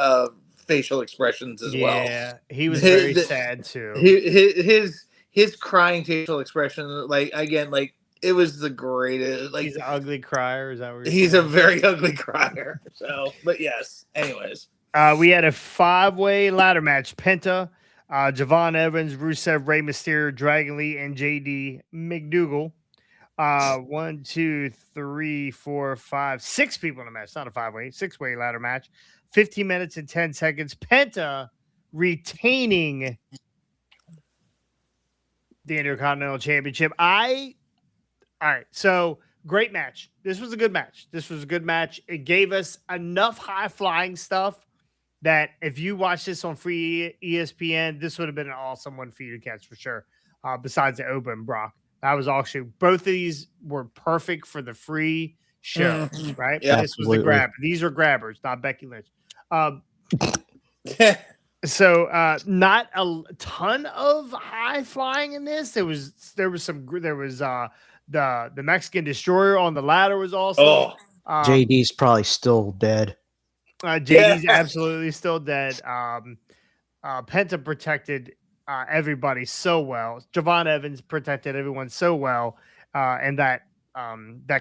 facial expressions as well. Yeah, he was very sad too. His crying facial expression, like again, like it was the greatest. Like he's an ugly crier. Is that what he's saying? A very ugly crier. So, but yes. Anyways, we had a 5-way ladder match: Penta, Javon Evans, Rusev, Rey Mysterio, Dragon Lee, and JD McDougal. 1, 2, 3, 4, 5, 6 people in a match. Not a 5-way, 6-way ladder match. 15 minutes and 10 seconds. Penta retaining the Intercontinental Championship. All right. So great match. This was a good match. It gave us enough high flying stuff that if you watch this on free ESPN, this would have been an awesome one for you to catch for sure. Besides the Oba and Brock. That was actually both of these were perfect for the free show, right? Yeah, this was the grab. These are grabbers, not Becky Lynch. So not a ton of high flying in this. There was the Mexican Destroyer on the ladder was also. JD's probably still dead. JD's absolutely still dead. Penta protected everybody so well. Javon Evans protected everyone so well, and that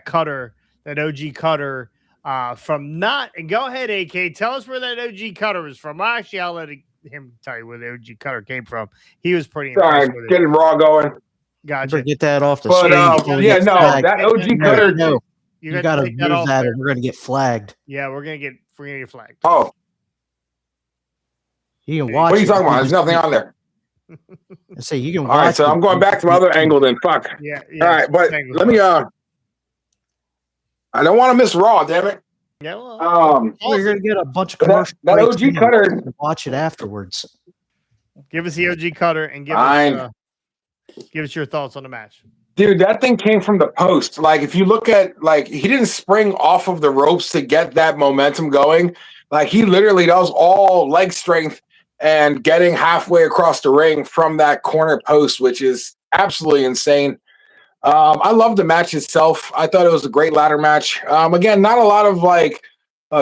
cutter, that OG cutter from not. And go ahead, AK, tell us where that OG cutter was from. Actually, I'll let him tell you where the OG cutter came from. He was pretty. Sorry, getting Raw going. Gotcha. Get that off the screen. That OG cutter. No, you got to move that, or we're gonna get flagged. Yeah, we're gonna get flagged. Oh, you can watch. What are you talking about? There's nothing on there. I say you can watch. All right, so I'm going back to my other angle then. Fuck. Yeah. All right, but let me. I don't want to miss Raw, damn it. Yeah. Well, we're gonna get a bunch of commercials. That OG cutter. Watch it afterwards. Give us the OG cutter and give us your thoughts on the match. Dude, that thing came from the post. Like, if you look at, like, he didn't spring off of the ropes to get that momentum going. Like, he literally does all leg strength and getting halfway across the ring from that corner post, which is absolutely insane. I love the match itself. I thought it was a great ladder match. Again, not a lot of, like,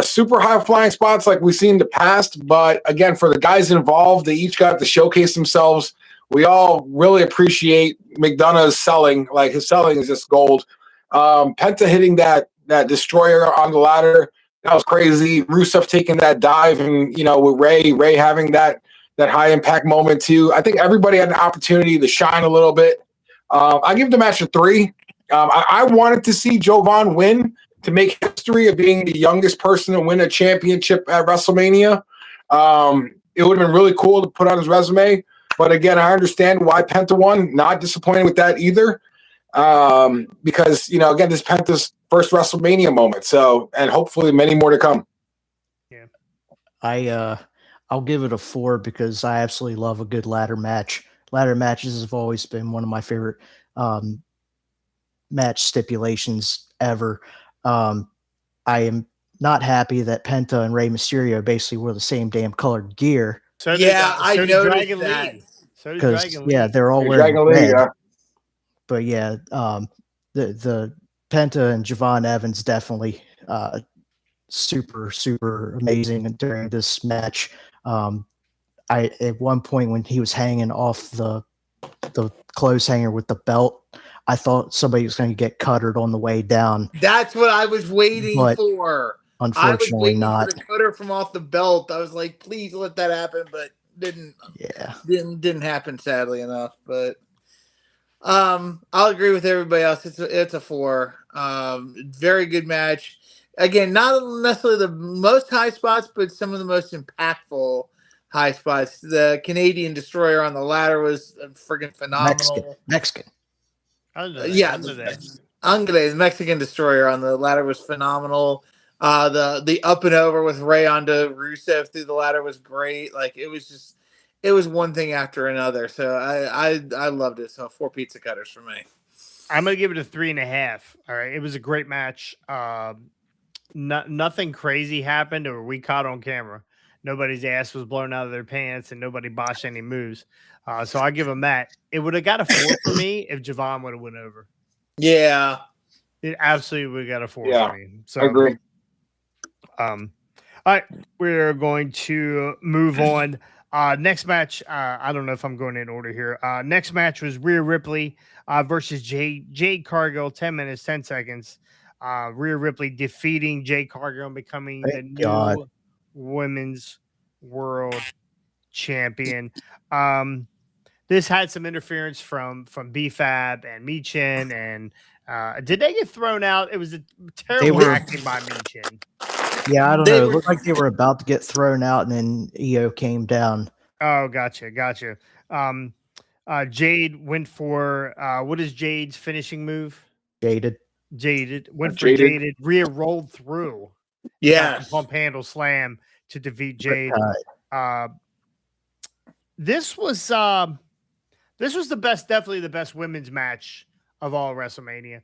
super high flying spots like we've seen in the past. But, again, for the guys involved, they each got to showcase themselves. We all really appreciate McDonough's selling. Like, his selling is just gold. Penta hitting that destroyer on the ladder, that was crazy. Rusev taking that dive, and with Ray having that high impact moment too. I think everybody had an opportunity to shine a little bit. I give the match a 3. I wanted to see Jovan win to make history of being the youngest person to win a championship at WrestleMania. It would have been really cool to put on his resume. But again, I understand why Penta won. Not disappointed with that either. Because, again, this is Penta's first WrestleMania moment. So, and hopefully many more to come. Yeah. I'll give it a 4 because I absolutely love a good ladder match. Ladder matches have always been one of my favorite match stipulations ever. I am not happy that Penta and Rey Mysterio basically wore the same damn colored gear. I noticed that. Because they're all wearing red. But yeah, the Penta and Javon Evans definitely super, super amazing during this match. At one point when he was hanging off the clothes hanger with the belt, I thought somebody was going to get cuttered on the way down. That's what I was waiting for. Unfortunately, I was waiting not. for the cutter from off the belt. I was like, please let that happen, but didn't happen, sadly enough. But I'll agree with everybody else. It's a 4. Very good match. Again, not necessarily the most high spots, but some of the most impactful high spots. The Canadian Destroyer on the ladder was friggin' phenomenal. Mexican. The Mexican Destroyer on the ladder was phenomenal. The up and over with Ray onto Rusev through the ladder was great. Like it was one thing after another. So I loved it. So 4 pizza cutters for me. I'm gonna give it a 3.5. All right, it was a great match. Nothing crazy happened, or we caught on camera. Nobody's ass was blown out of their pants, and nobody botched any moves. So I give them that. It would have got a 4 for me if Javon would have went over. Yeah, it absolutely would have got a 4 for me. So I agree. All right, we're going to move on. Next match, I don't know if I'm going in order here. Next match was Rhea Ripley versus Jade Cargill, 10 minutes, 10 seconds. Rhea Ripley defeating Jade Cargill and becoming the new women's world champion. This had some interference from B-Fab and Michin, and did they get thrown out? It was a terrible acting by Michin. Yeah, I don't know. It looked like they were about to get thrown out, and then EO came down. Oh, gotcha. Jade went for what is Jade's finishing move? Jaded went for Jaded. Rhea rolled through. Yeah, pump handle slam to defeat Jade. This was the best, definitely the best women's match of all WrestleMania.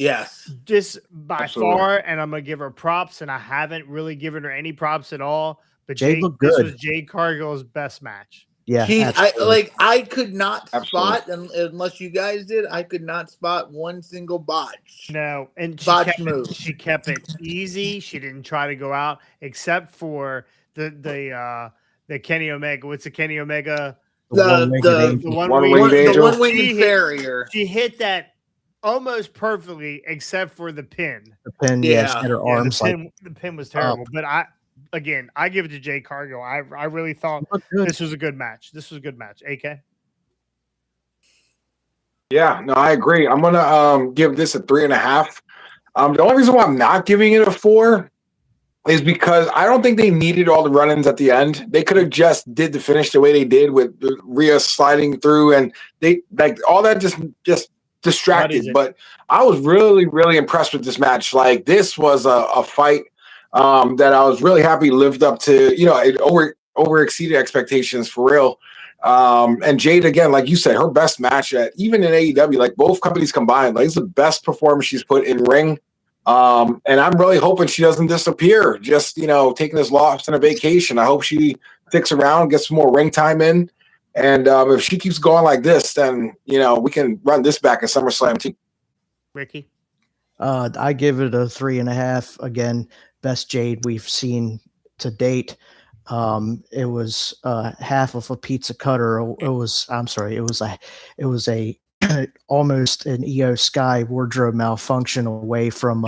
Yes, this by far, and I'm gonna give her props, and I haven't really given her any props at all. But Jade looked good. This was Jade Cargill's best match. Yeah, I could not spot, unless you guys did. I could not spot one single botch. No, and she kept it easy. She didn't try to go out, except for the Kenny Omega. What's the Kenny Omega? The one-winged farrier. She hit that almost perfectly, except for the pin. The pin, she had her arms. The pin was terrible, but I give it to Jade Cargill. I really thought this was a good match. AK. Yeah, no, I agree. I'm gonna give this a 3.5. The only reason why I'm not giving it a 4 is because I don't think they needed all the run-ins at the end. They could have just did the finish the way they did with Rhea sliding through, and they like all that just distracted. But I was really, really impressed with this match. Like this was a fight that I was really happy lived up to. It over exceeded expectations for real. And Jade, again, like you said, her best match even in AEW, like both companies combined, like it's the best performance she's put in ring. And I'm really hoping she doesn't disappear, just taking this loss on a vacation. I hope she sticks around, gets some more ring time in. And if she keeps going like this, then we can run this back at SummerSlam too. Ricky, I give it a 3.5. Again, best Jade we've seen to date. It was half of a pizza cutter. It was a almost an EO Sky wardrobe malfunction away from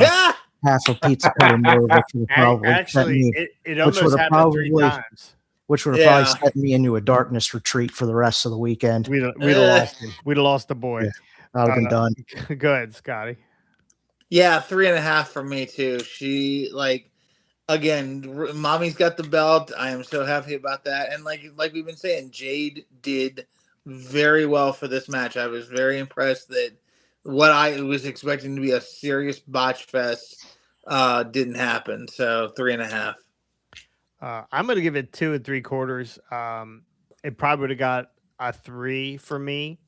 half a pizza cutter move, which would probably happened 3 times. Which would have probably sent me into a darkness retreat for the rest of the weekend. We'd have lost him. We'd have lost the boy. Yeah, I'd have been done. Good, Scotty. Yeah, 3.5 for me too. She again, mommy's got the belt. I am so happy about that. And like we've been saying, Jade did very well for this match. I was very impressed that what I was expecting to be a serious botch fest didn't happen. So 3.5. I'm going to give it 2 3/4. It probably would have got a 3 for me.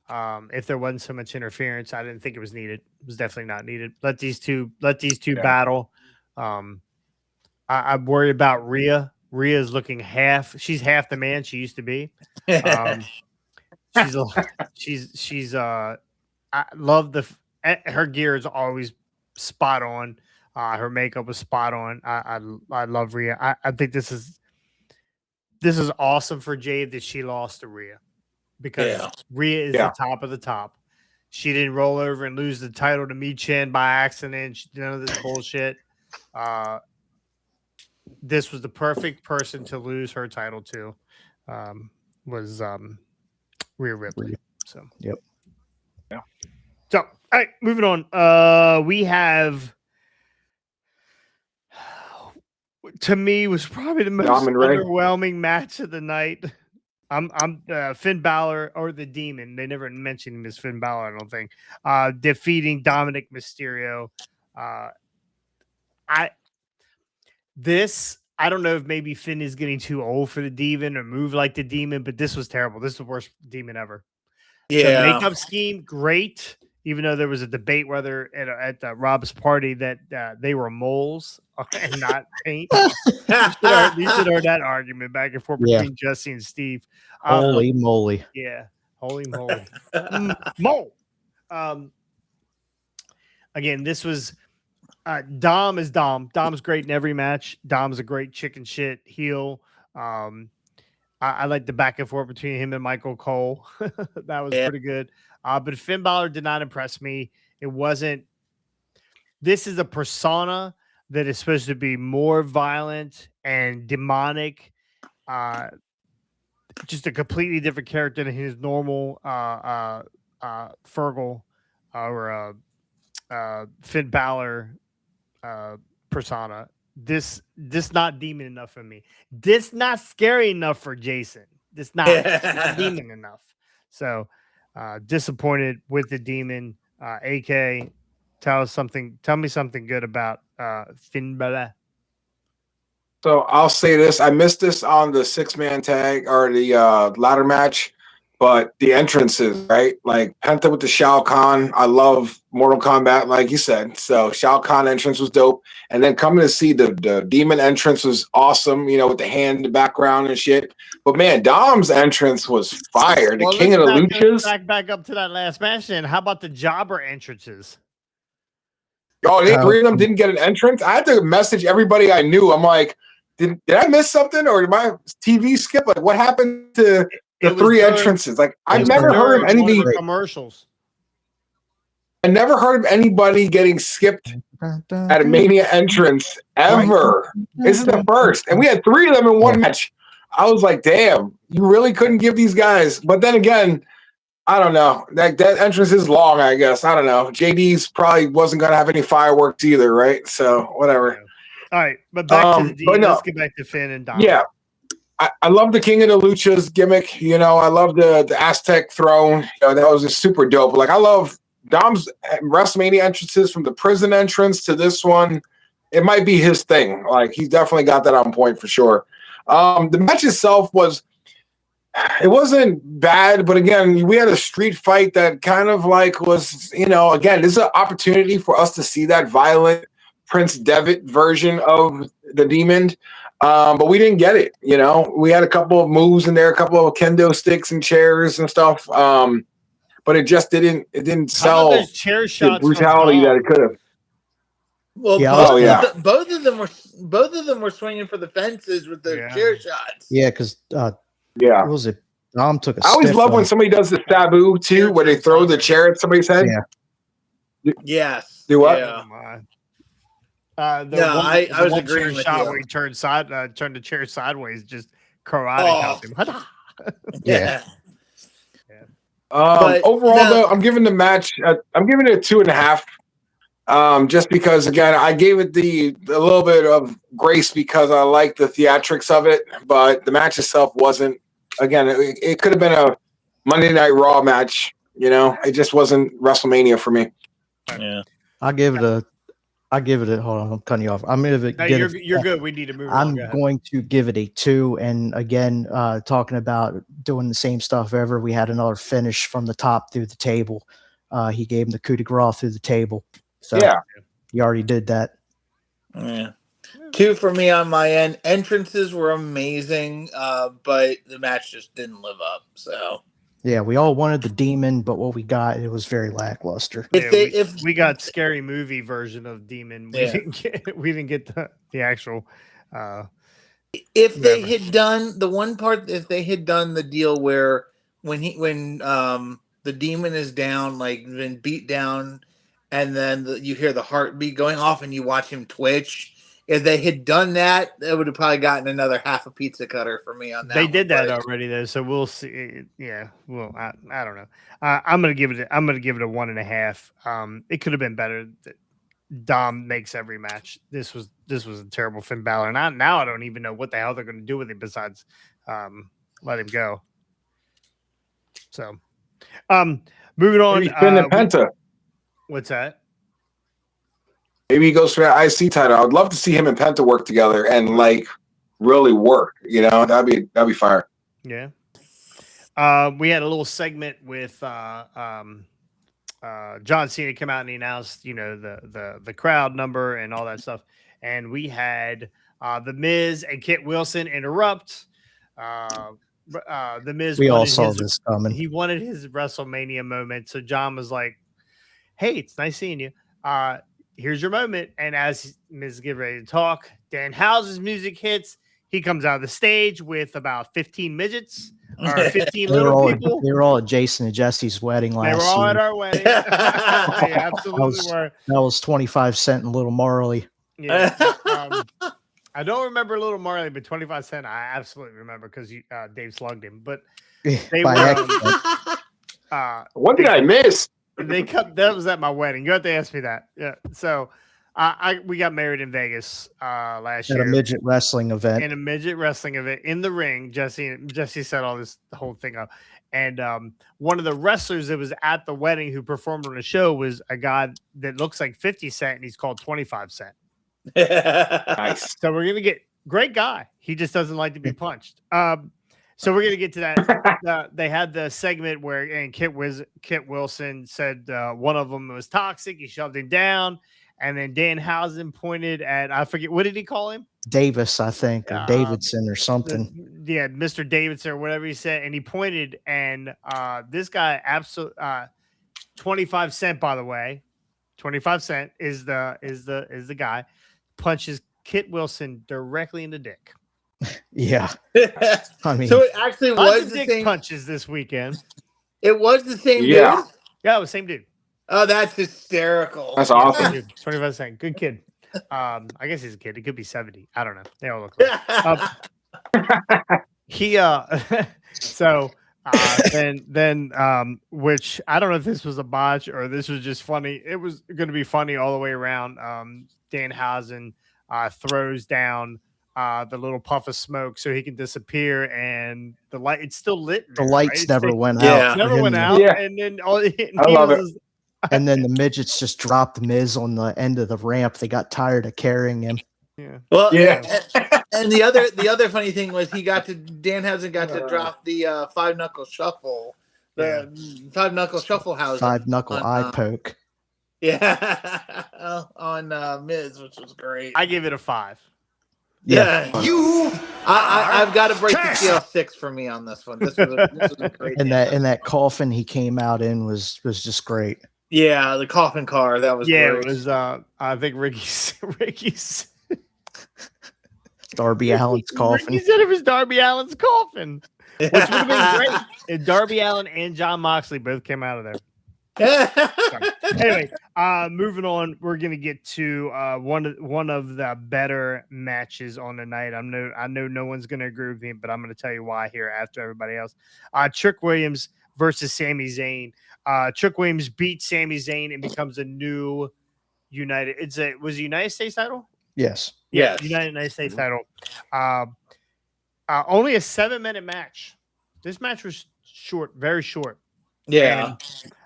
If there wasn't so much interference, I didn't think it was needed. It was definitely not needed. Let these two battle. I worry about Rhea. Rhea's looking she's half the man she used to be. I love her gear is always spot on. Her makeup was spot on. I love Rhea. I think this is awesome for Jade that she lost to Rhea, because Rhea is the top of the top. She didn't roll over and lose the title to Michin by accident. None of this bullshit. This was the perfect person to lose her title to. Was Rhea Ripley. So yep. Yeah. So all right, moving on. We have, to me, was probably the most underwhelming match of the night. I'm Finn Balor, or the Demon. They never mentioned him as Finn Balor, I don't think. Defeating Dominic Mysterio. This, I don't know if maybe Finn is getting too old for the Demon or move like the Demon, but this was terrible. This is the worst Demon ever. Yeah. The makeup scheme, great. Even though there was a debate whether at Rob's party that they were moles and not paint. You should heard that argument back and forth between Jesse and Steve. Holy moly. Yeah. Holy moly. Mole. Again, this was Dom is Dom. Dom's great in every match. Dom's a great chicken shit heel. I like the back and forth between him and Michael Cole. That was pretty good. But Finn Balor did not impress me. It wasn't. This is a persona that is supposed to be more violent and demonic. Just a completely different character than his normal Fergal or Finn Balor persona. This not demon enough for me. This not scary enough for Jason. This not demon enough. So disappointed with the Demon. AK, tell me something good about Finn Balor. So I'll say this. I missed this on the 6-man tag or the ladder match, but the entrances, right? Like Penta with the Shao Kahn. I love Mortal Kombat, like you said. So Shao Kahn entrance was dope. And then coming to see the Demon entrance was awesome, with the hand in the background and shit. But man, Dom's entrance was fire. The King of the Luchas. Back up to that last match then. How about the jobber entrances? Oh, they three of them didn't get an entrance? I had to message everybody I knew. I'm like, did I miss something or did my TV skip? Like, what happened to the three entrances? Like, I've never heard of anybody commercials. I never heard of anybody getting skipped at a Mania entrance ever. This is the first, and we had 3 of them in one match. I was like, damn, you really couldn't give these guys. But then again, I don't know. That entrance is long, I guess. I don't know. JD's probably wasn't going to have any fireworks either, right? So whatever. All right, but back to the Demon. Let's get back to Finn and Dom. Yeah. I love the King of the Luchas gimmick. I love the Aztec throne. That was just super dope. Like, I love Dom's WrestleMania entrances from the prison entrance to this one. It might be his thing. Like, he's definitely got that on point for sure. The match itself it wasn't bad, but again, we had a street fight that kind of like was, again, this is an opportunity for us to see that violent Prince Devitt version of the Demon. But we didn't get it. We had a couple of moves in there, a couple of kendo sticks and chairs and stuff. But it just didn't sell the brutality that it could have. Well, both of them were swinging for the fences with their chair shots. Yeah, because what was it? Dom took a I always love when somebody does the sabu too, where they throw the chair at somebody's head. Yeah. Yes. Do what? Yeah. I was agreeing with shot you. where he turned the chair sideways, just karate helped him. Yeah. Overall, though, I'm giving the match. I'm giving it a 2.5. Just because, again, I gave it a little bit of grace because I like the theatrics of it, but the match itself wasn't. Again, it could have been a Monday Night Raw match. It just wasn't WrestleMania for me. Yeah, I'll give it a. Hold on, I'm cutting you off. You're good. We need to move. I'm going to give it a 2. And again, talking about doing the same stuff ever, we had another finish from the top through the table. He gave him the coup de grace through the table. So he already did that. Yeah. 2 for me on my end. Entrances were amazing, but the match just didn't live up. So. Yeah, we all wanted the Demon, but what we got, it was very lackluster. If we got scary movie version of Demon, we didn't get the actual. If they had done the one part, if they had done the deal where when the Demon is down, like been beat down, and then you hear the heartbeat going off, and you watch him twitch. If they had done that, it would have probably gotten another half a pizza cutter for me on that. They did that already, though, so we'll see. Yeah, well, I don't know. I'm gonna give it a 1.5. It could have been better. Dom makes every match. This was a terrible Finn Balor. Now I don't even know what the hell they're going to do with him besides let him go. So, moving on. Maybe Finn and Penta. What's that? Maybe he goes for that IC title. I would love to see him and Penta work together and like really work. You know, that'd be fire. Yeah. We had a little segment with John Cena come out and he announced, you know, the crowd number and all that stuff. And we had The Miz and Kit Wilson interrupt. The Miz, we all saw this coming. He wanted his WrestleMania moment. So John was like, "Hey, it's nice seeing you. Here's your moment." And as Miz is getting ready to talk, Danhausen's music hits. He comes out of the stage with about 15 midgets or 15 little people. They were all at Jason and Jesse's wedding last year. They were all at our wedding. They absolutely were. That was 25 Cent and Little Marley. Yeah. I don't remember Little Marley, but 25 Cent I absolutely remember because Dave slugged him. But they were. What did I miss? That was at my wedding. You have to ask me that. Yeah. So we got married in Vegas last year at a midget wrestling event. In a midget wrestling event in the ring. Jesse set the whole thing up. And one of the wrestlers that was at the wedding who performed on the show was a guy that looks like 50 Cent and he's called 25 Cent. Nice. So we're gonna get great guy. He just doesn't like to be punched. So we're gonna get to that. They had the segment where Kit Wilson said one of them was toxic. He shoved him down, and then Danhausen pointed at I forget what did he call him? Davis, I think, or Davidson or something. Mr. Davidson or whatever he said, and he pointed, and this guy absolutely 25 Cent, by the way, 25 Cent is the guy punches Kit Wilson directly in the dick. Yeah. I mean, so it actually was the same punches this weekend. It was the same dude? Yeah, it was the same dude. Oh, that's hysterical. That's awesome. 25 Cent. Good kid. I guess he's a kid. He could be 70. I don't know. They all look like so then which I don't know if this was a botch or this was just funny. It was going to be funny all the way around. Danhausen throws down the little puff of smoke so he can disappear, and the light it's still lit. The lights never went out. Never went out. Yeah. And then I love it. And then the midgets just dropped Miz on the end of the ramp. They got tired of carrying him. Yeah. Well, yeah. And the other funny thing was Danhausen got to drop the 5 knuckle shuffle, the 5 knuckle shuffle house, 5 knuckle eye poke. Yeah, on Miz, which was great. I give it a 5. Yeah, I've got to break the scale 6 for me on this one. This was a great. And that coffin he came out in was just great. Yeah, the coffin car that was. Yeah, great. It was. I think Ricky's Darby Allin's coffin. He said it was Darby Allin's coffin, which would have been great if Darby Allin and John Moxley both came out of there. Anyway, moving on, we're gonna get to one of the better matches on the night. I know no one's gonna agree with me, but I'm gonna tell you why here after everybody else. Trick Williams versus Sami Zayn. Trick Williams beats Sami Zayn and becomes a new United. Was a United States title? Yes. Yes. United States title. Only a 7-minute match. This match was short, very short. Yeah.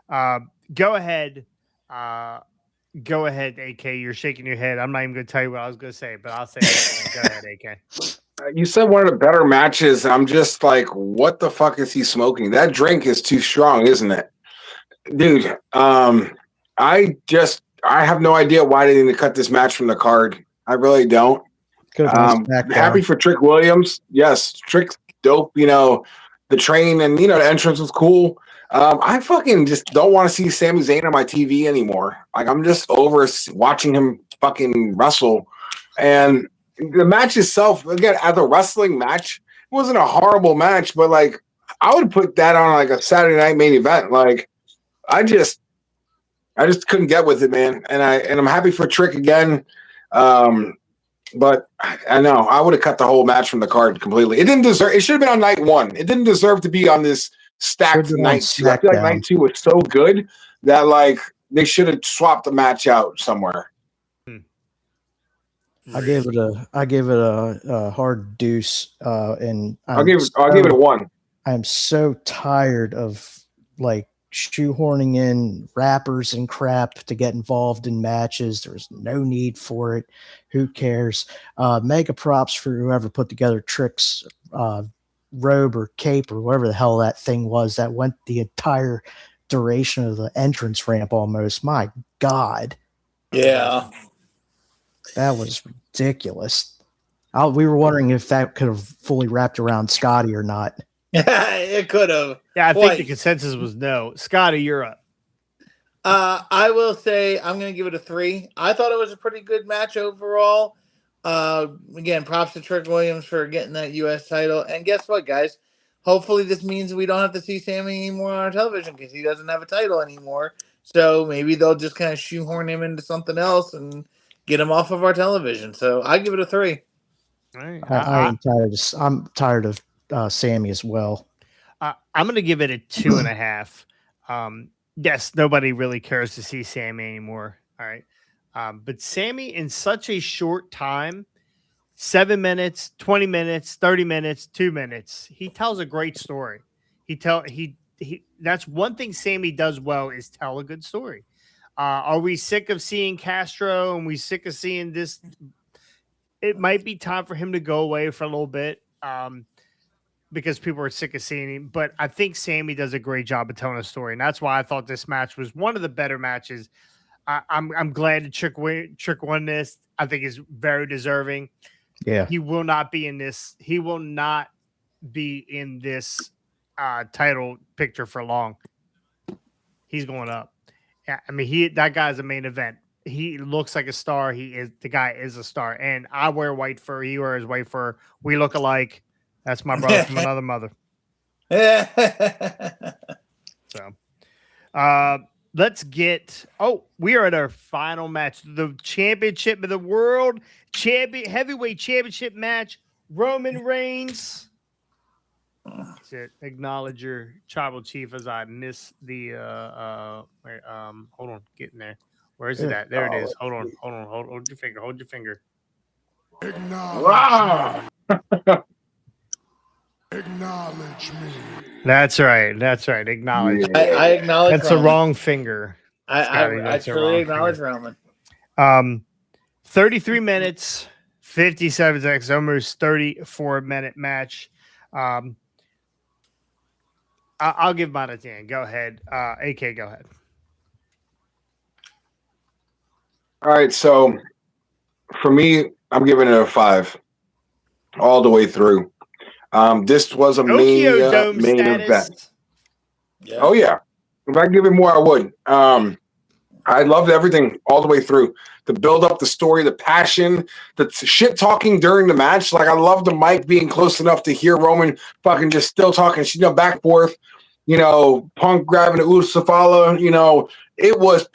And, go ahead, AK. You're shaking your head. I'm not even going to tell you what I was going to say, but I'll say it. Go ahead, AK. You said one of the better matches. I'm just like, what the fuck is he smoking? That drink is too strong, isn't it? Dude, I have no idea why they didn't cut this match from the card. I really don't. Happy for Trick Williams. Yes, Trick's dope. You know, the train and, you know, the entrance was cool. I fucking just don't want to see Sami Zayn on my TV anymore. Like, I'm just over watching him fucking wrestle. And the match itself, again, as a wrestling match, it wasn't a horrible match, but like, I would put that on like a Saturday night main event. Like, I just couldn't get with it, man. And I'm happy for Trick again. But I know I would have cut the whole match from the card completely. It didn't deserve. It should have been on night 1. It didn't deserve to be on this stacked night 2. I feel like night 2 was so good that like they should have swapped the match out somewhere. I gave it a hard deuce, and I'll give it a 1. I'm so tired of like shoehorning in rappers and crap to get involved in matches. There's no need for it. Who cares? Mega props for whoever put together Trick's robe or cape or whatever the hell that thing was that went the entire duration of the entrance ramp almost. My God. Yeah. That was ridiculous. We were wondering if that could have fully wrapped around Scotty or not. It could have. Yeah, I think the consensus was no. Scotty, you're up. I will say I'm going to give it a 3. I thought it was a pretty good match overall. Again, props to Trick Williams for getting that U.S. title. And guess what, guys? Hopefully this means we don't have to see Sammy anymore on our television because he doesn't have a title anymore. So maybe they'll just kind of shoehorn him into something else and get him off of our television. So I give it a 3. Right. I'm tired of Sammy as well. I'm going to give it a 2.5. Yes, nobody really cares to see Sammy anymore. All right. But Sammy in such a short time, 7 minutes, 20 minutes, 30 minutes, 2 minutes, he tells a great story. That's one thing Sammy does well is tell a good story. Are we sick of seeing Castro and we sick of seeing this? It might be time for him to go away for a little bit because people are sick of seeing him. But I think Sammy does a great job of telling a story. And that's why I thought this match was one of the better matches. I'm glad that Trick won this. I think is very deserving. Yeah. He will not be in this. He will not be in this title picture for long. He's going up. Yeah, I mean, that guy's a main event. He looks like a star. The guy is a star. And I wear white fur. He wears white fur. We look alike. That's my brother from another mother. So, let's get. Oh, we are at our final match, the championship of the world heavyweight championship match. Roman Reigns. Acknowledge your tribal chief as I miss the hold on, getting there. Where is it at? There it is. Hold your finger. Wow. Acknowledge me. That's right. Acknowledge. Yeah. I acknowledge. That's Roman. The wrong finger. I truly acknowledge finger. Roman. 33 minutes, 57 seconds, almost 34-minute match. I'll give mine a 10. Go ahead. AK, go ahead. All right, so for me, I'm giving it a 5 all the way through. This was a main event. Yeah. Oh, yeah. If I give it more, I would. I loved everything all the way through. The build up, the story, the passion, the shit talking during the match. Like, I love the mic being close enough to hear Roman fucking just still talking, back and forth. Punk grabbing the Usafala, it was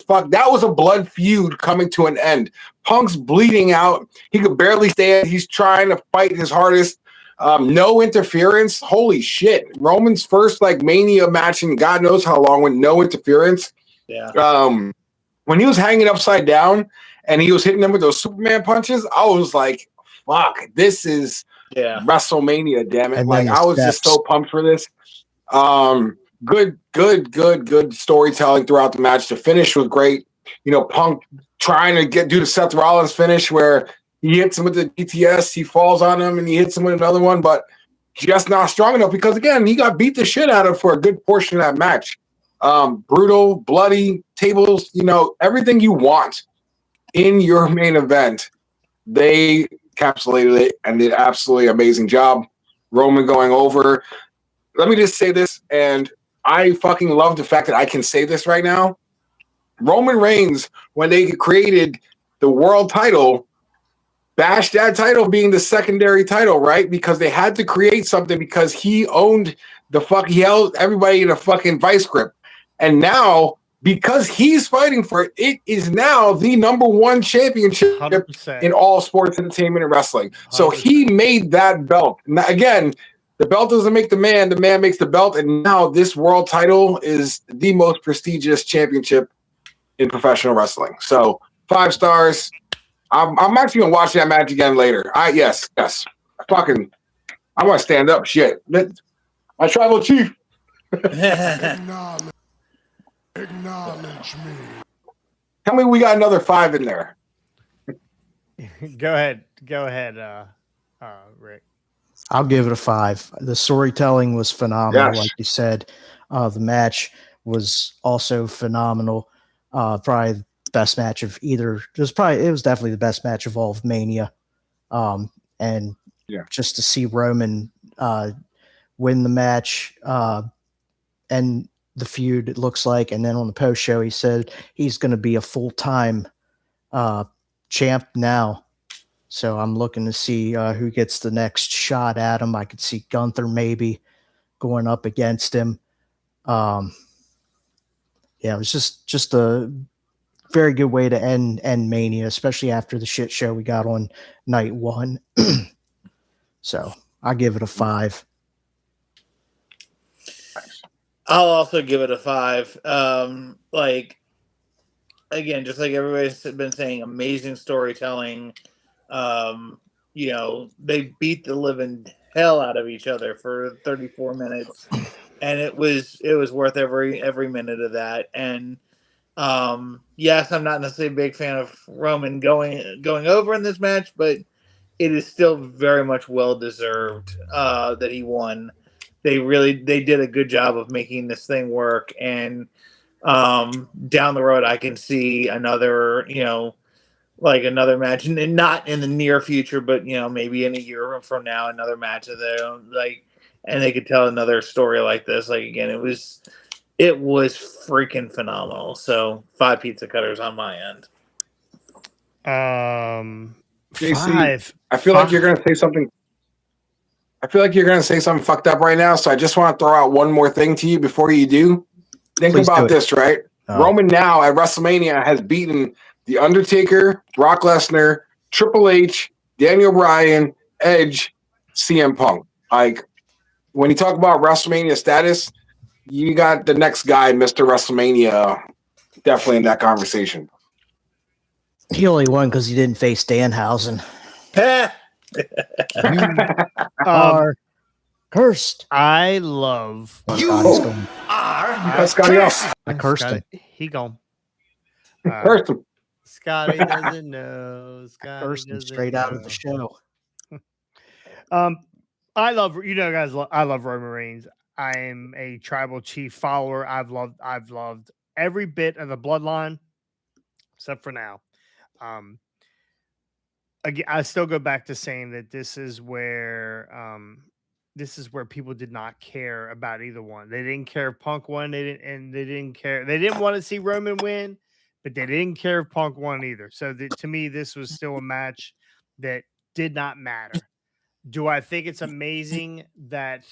fuck. That was a blood feud coming to an end. Punk's bleeding out. He could barely stand. He's trying to fight his hardest. No interference. Holy shit. Roman's first Mania match in God knows how long with no interference. Yeah. When he was hanging upside down and he was hitting them with those Superman punches, I was like, fuck, this is WrestleMania, damn it. I was just so pumped for this. Good storytelling throughout the match. The finish was great. Punk trying to do the Seth Rollins finish where he hits him with the DTS, he falls on him, and he hits him with another one, but just not strong enough because, again, he got beat the shit out of for a good portion of that match. Brutal, bloody, tables, everything you want in your main event. They encapsulated it and did absolutely amazing job. Roman going over. Let me just say this, and I fucking love the fact that I can say this right now. Roman Reigns, when they created the world title, bashed that title being the secondary title, right? Because they had to create something because he owned he held everybody in a fucking vice grip. And now, because he's fighting for it, it is now the #1 championship 100%. In all sports, entertainment, and wrestling. 100%. So he made that belt. Now, again, the belt doesn't make the man makes the belt. And now this world title is the most prestigious championship in professional wrestling. So 5 stars. I'm actually going to watch that match again later. Yes. I want to stand up. Shit. My tribal chief. Acknowledge me. Tell me we got another 5 in there. Go ahead, Rick. I'll give it a 5. The storytelling was phenomenal, Yes. like you said. The match was also phenomenal. Probably the best match of either. It was definitely the best match of all of Mania. And just to see Roman win the match and the feud, it looks like. And then on the post show, he said he's going to be a full-time champ now. So I'm looking to see who gets the next shot at him. I could see Gunther maybe going up against him. It was just a very good way to end Mania, especially after the shit show we got on night 1. So I give it a 5. I'll also give it a 5. Again, just like everybody's been saying, amazing storytelling. They beat the living hell out of each other for 34 minutes, and it was worth every minute of that. And yes, I'm not necessarily a big fan of Roman going over in this match, but it is still very much well deserved that he won. They did a good job of making this thing work, and down the road I can see another another match, and not in the near future, but maybe in a year from now, another match of their own, and they could tell another story like this. Again, it was freaking phenomenal. So 5 pizza cutters on my end. JC, 5. I feel like you're gonna say something. I feel like you're gonna say something fucked up right now. So I just want to throw out one more thing to you before you do. Think Please about do it. this, right? Oh. Roman now at WrestleMania has beaten The Undertaker, Brock Lesnar, Triple H, Daniel Bryan, Edge, CM Punk. When you talk about WrestleMania status, you got the next guy, Mr. WrestleMania, definitely in that conversation. He only won because he didn't face Danhausen. Are cursed. I love You are Scotty. I cursed him. He gone. Cursed him. Scotty doesn't know. Cursed him straight out of the show. I love guys. I love Roman Reigns. I am a tribal chief follower. I've loved every bit of the bloodline, except for now. Again, I still go back to saying that this is where people did not care about either one. They didn't care if Punk won. They didn't care. They didn't want to see Roman win, but they didn't care if Punk won either. So to me, this was still a match that did not matter. Do I think it's amazing that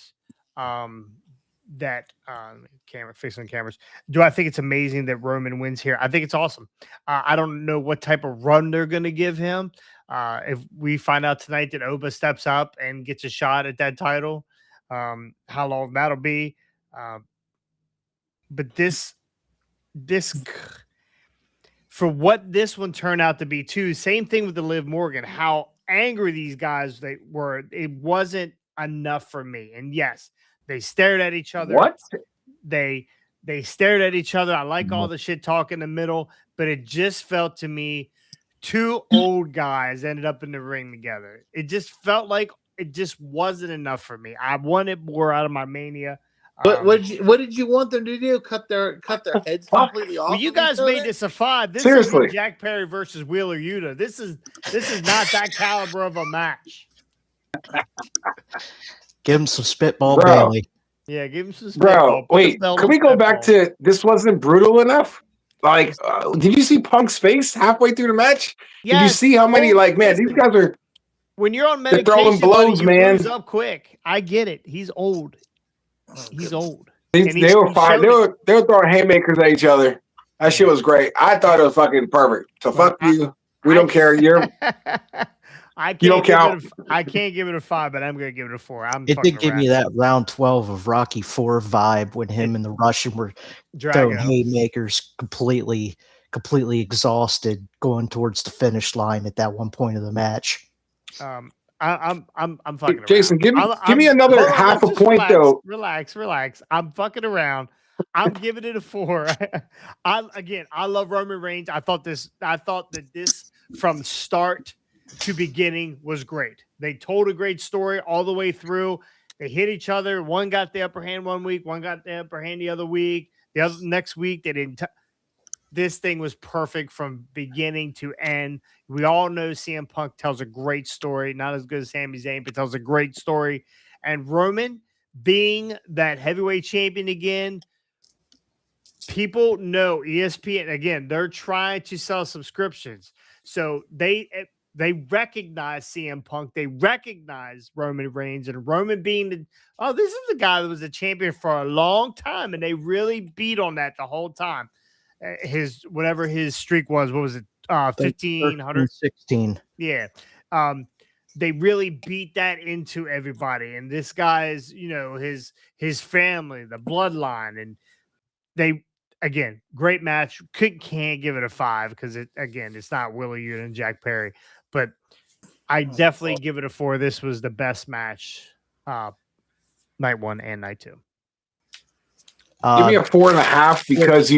fixing cameras? Do I think it's amazing that Roman wins here? I think it's awesome. I don't know what type of run they're going to give him. If we find out tonight that Oba steps up and gets a shot at that title, how long that'll be. But this for what this one turned out to be too, same thing with the Liv Morgan, how angry these guys they were. It wasn't enough for me. And yes, they stared at each other. What? They stared at each other. I like all the shit talk in the middle, but it just felt to me 2 old guys ended up in the ring together. It just felt like it just wasn't enough for me. I wanted more out of my Mania. What did you want them to do? Cut their heads completely off? Well, you guys made this a 5. This Seriously. is Jack Perry versus Wheeler Yuta. This is not that caliber of a match. Give him some spitball, Bro. Bailey. Yeah, give him some spitball. Bro, Put the wait, belt can on we go spitball. back to this wasn't brutal enough? Did you see Punk's face halfway through the match? Did you see how many, these guys are... When you're on They're medication, throwing blows, buddy, you man. lose up quick. I get it. He's old. He's old. They were fine. They were throwing haymakers at each other. That shit was great. I thought it was fucking perfect. So fuck you. We don't care. I You don't count. I can't give it a 5, but I'm going to give it a 4. It did give me that round 12 of Rocky 4 vibe when him and the Russian were throwing haymakers, completely exhausted, going towards the finish line at that one point of the match. I'm fucking Jason, around. give me another half a point, though. Relax. I'm fucking around. I'm giving it a 4. I love Roman Reigns. I thought that this from start to beginning was great. They told a great story all the way through. They hit each other. One got the upper hand one week, one got the upper hand the other week. The other next week they didn't. This thing was perfect from beginning to end. We all know CM Punk tells a great story, not as good as Sami Zayn, but tells a great story. And Roman being that heavyweight champion again, people know ESPN again. They're trying to sell subscriptions, so they recognize CM Punk. They recognize Roman Reigns, and Roman being this is the guy that was a champion for a long time, and they really beat on that the whole time. Whatever his streak was, what was it? 1,500, 16. Yeah. They really beat that into everybody, and this guy's, his family, the bloodline, and they. Again, great match. Can't give it a 5 because it's not Willie Uta and Jack Perry, but I definitely give it a 4. This was the best match, night 1 and night 2. Give me a 4.5 because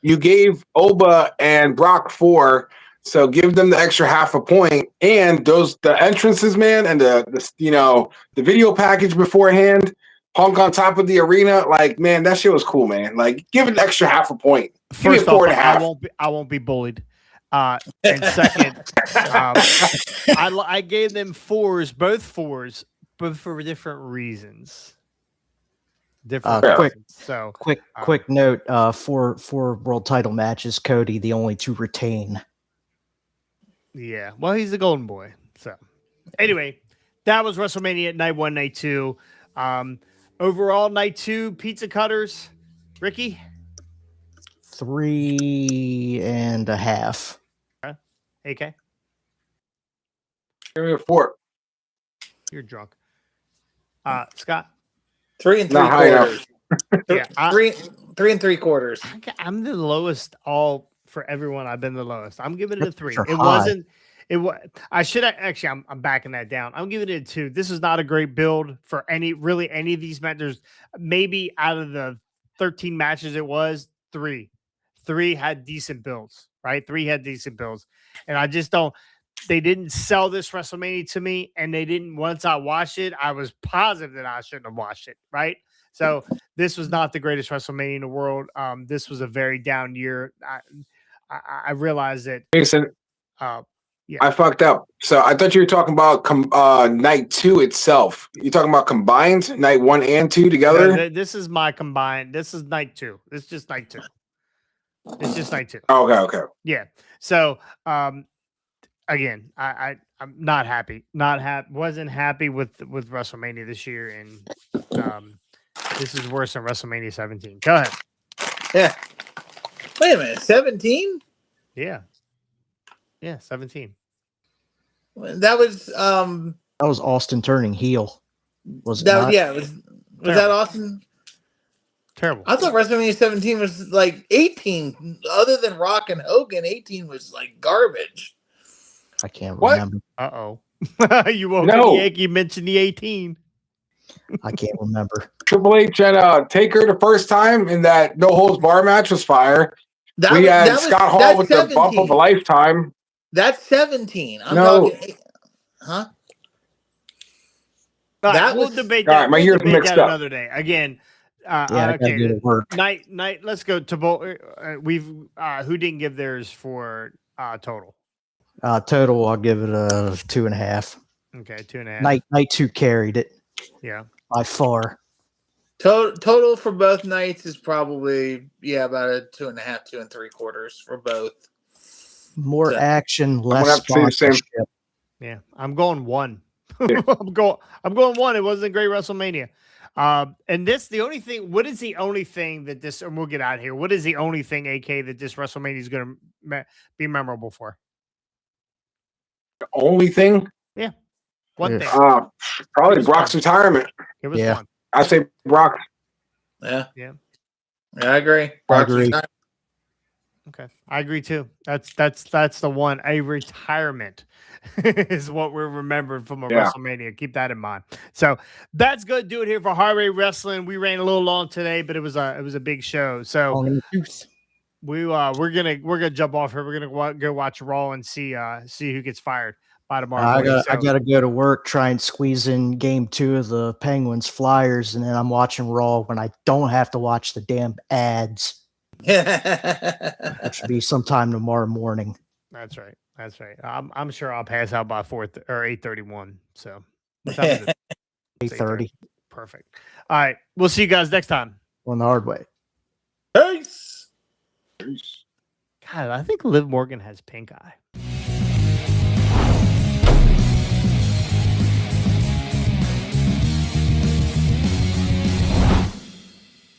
you gave Oba and Brock 4, so give them the extra half a point. And the entrances, man, and the video package beforehand. Punk on top of the arena, like, man, that shit was cool, man. Like, give it an extra half a point. Give me a 4.5. I won't be bullied. And second, I gave them 4s, both 4s, but for different reasons. Quick note: for world title matches, Cody the only to retain. Yeah, well, he's the golden boy. So, anyway, that was WrestleMania night 1, night 2. Overall, night 2, pizza cutters. Ricky? 3.5. AK? Give me a 4. You're drunk. Scott? 3 3/4. Yeah, 3 3/4. I'm the lowest all for everyone. I've been the lowest. I'm giving it a 3. It wasn't. I should actually. I'm backing that down. I'm giving it a 2. This is not a great build for any of these matches. Maybe out of the 13 matches, it was 3. 3 had decent builds, right? 3 had decent builds, and I just don't. They didn't sell this WrestleMania to me, and they didn't. Once I watched it, I was positive that I shouldn't have watched it, right? So this was not the greatest WrestleMania in the world. This was a very down year. I realized that. Jason, yeah. I fucked up. So I thought you were talking about night 2 itself. You're talking about combined night 1 and 2 together? No, this is my combined. This is night 2. It's just night 2. It's just night 2. Okay. Yeah. So, again, I'm not happy. Wasn't happy with WrestleMania this year, and this is worse than WrestleMania 17. Go ahead. Yeah. Wait a minute, 17? Yeah. Yeah, 17. That was Austin turning heel. Was that Austin? Terrible. I thought WrestleMania 17 was like 18. Other than Rock and Hogan, 18 was like garbage. I can't remember. Uh-oh. You woke up Yankee mentioned the 18. I can't remember. Triple H and Taker the first time in that no holds bar match was fire. We had Scott Hall with 17. The bump of a lifetime. That's 17. I'm talking. Huh? We'll debate that. My ears mixed up another day. Again, okay. Night. Let's go to who didn't give theirs for total? Total, I'll give it a 2.5. Okay, 2.5. Night 2 carried it. Yeah, by far. Total for both nights is probably about a 2.5, 2 3/4 for both. More action, less sponsorship. Yeah, I'm going 1. I'm going 1. It wasn't a great WrestleMania. And the only thing. What is the only thing that this? And we'll get out of here. What is the only thing, AK, that this WrestleMania is going to be memorable for? The only thing? Yeah. One thing. Probably Brock's retirement. It was fun. I say Brock. Yeah, I agree. I agree. Okay, I agree too. That's the one. A retirement is what we're remembered from a WrestleMania. Keep that in mind. So that's good. Do it here for Hard Rate Wrestling. We ran a little long today, but it was a big show. So we're gonna jump off here. We're gonna go watch Raw and see who gets fired by tomorrow morning. I gotta go to work, try and squeeze in game 2 of the Penguins Flyers, and then I'm watching Raw when I don't have to watch the damn ads. Which should be sometime tomorrow morning. That's right. That's right. I'm sure I'll pass out by 8:31. So 8:30. Perfect. All right. We'll see you guys next time on the hard way. Peace. God, I think Liv Morgan has pink eye.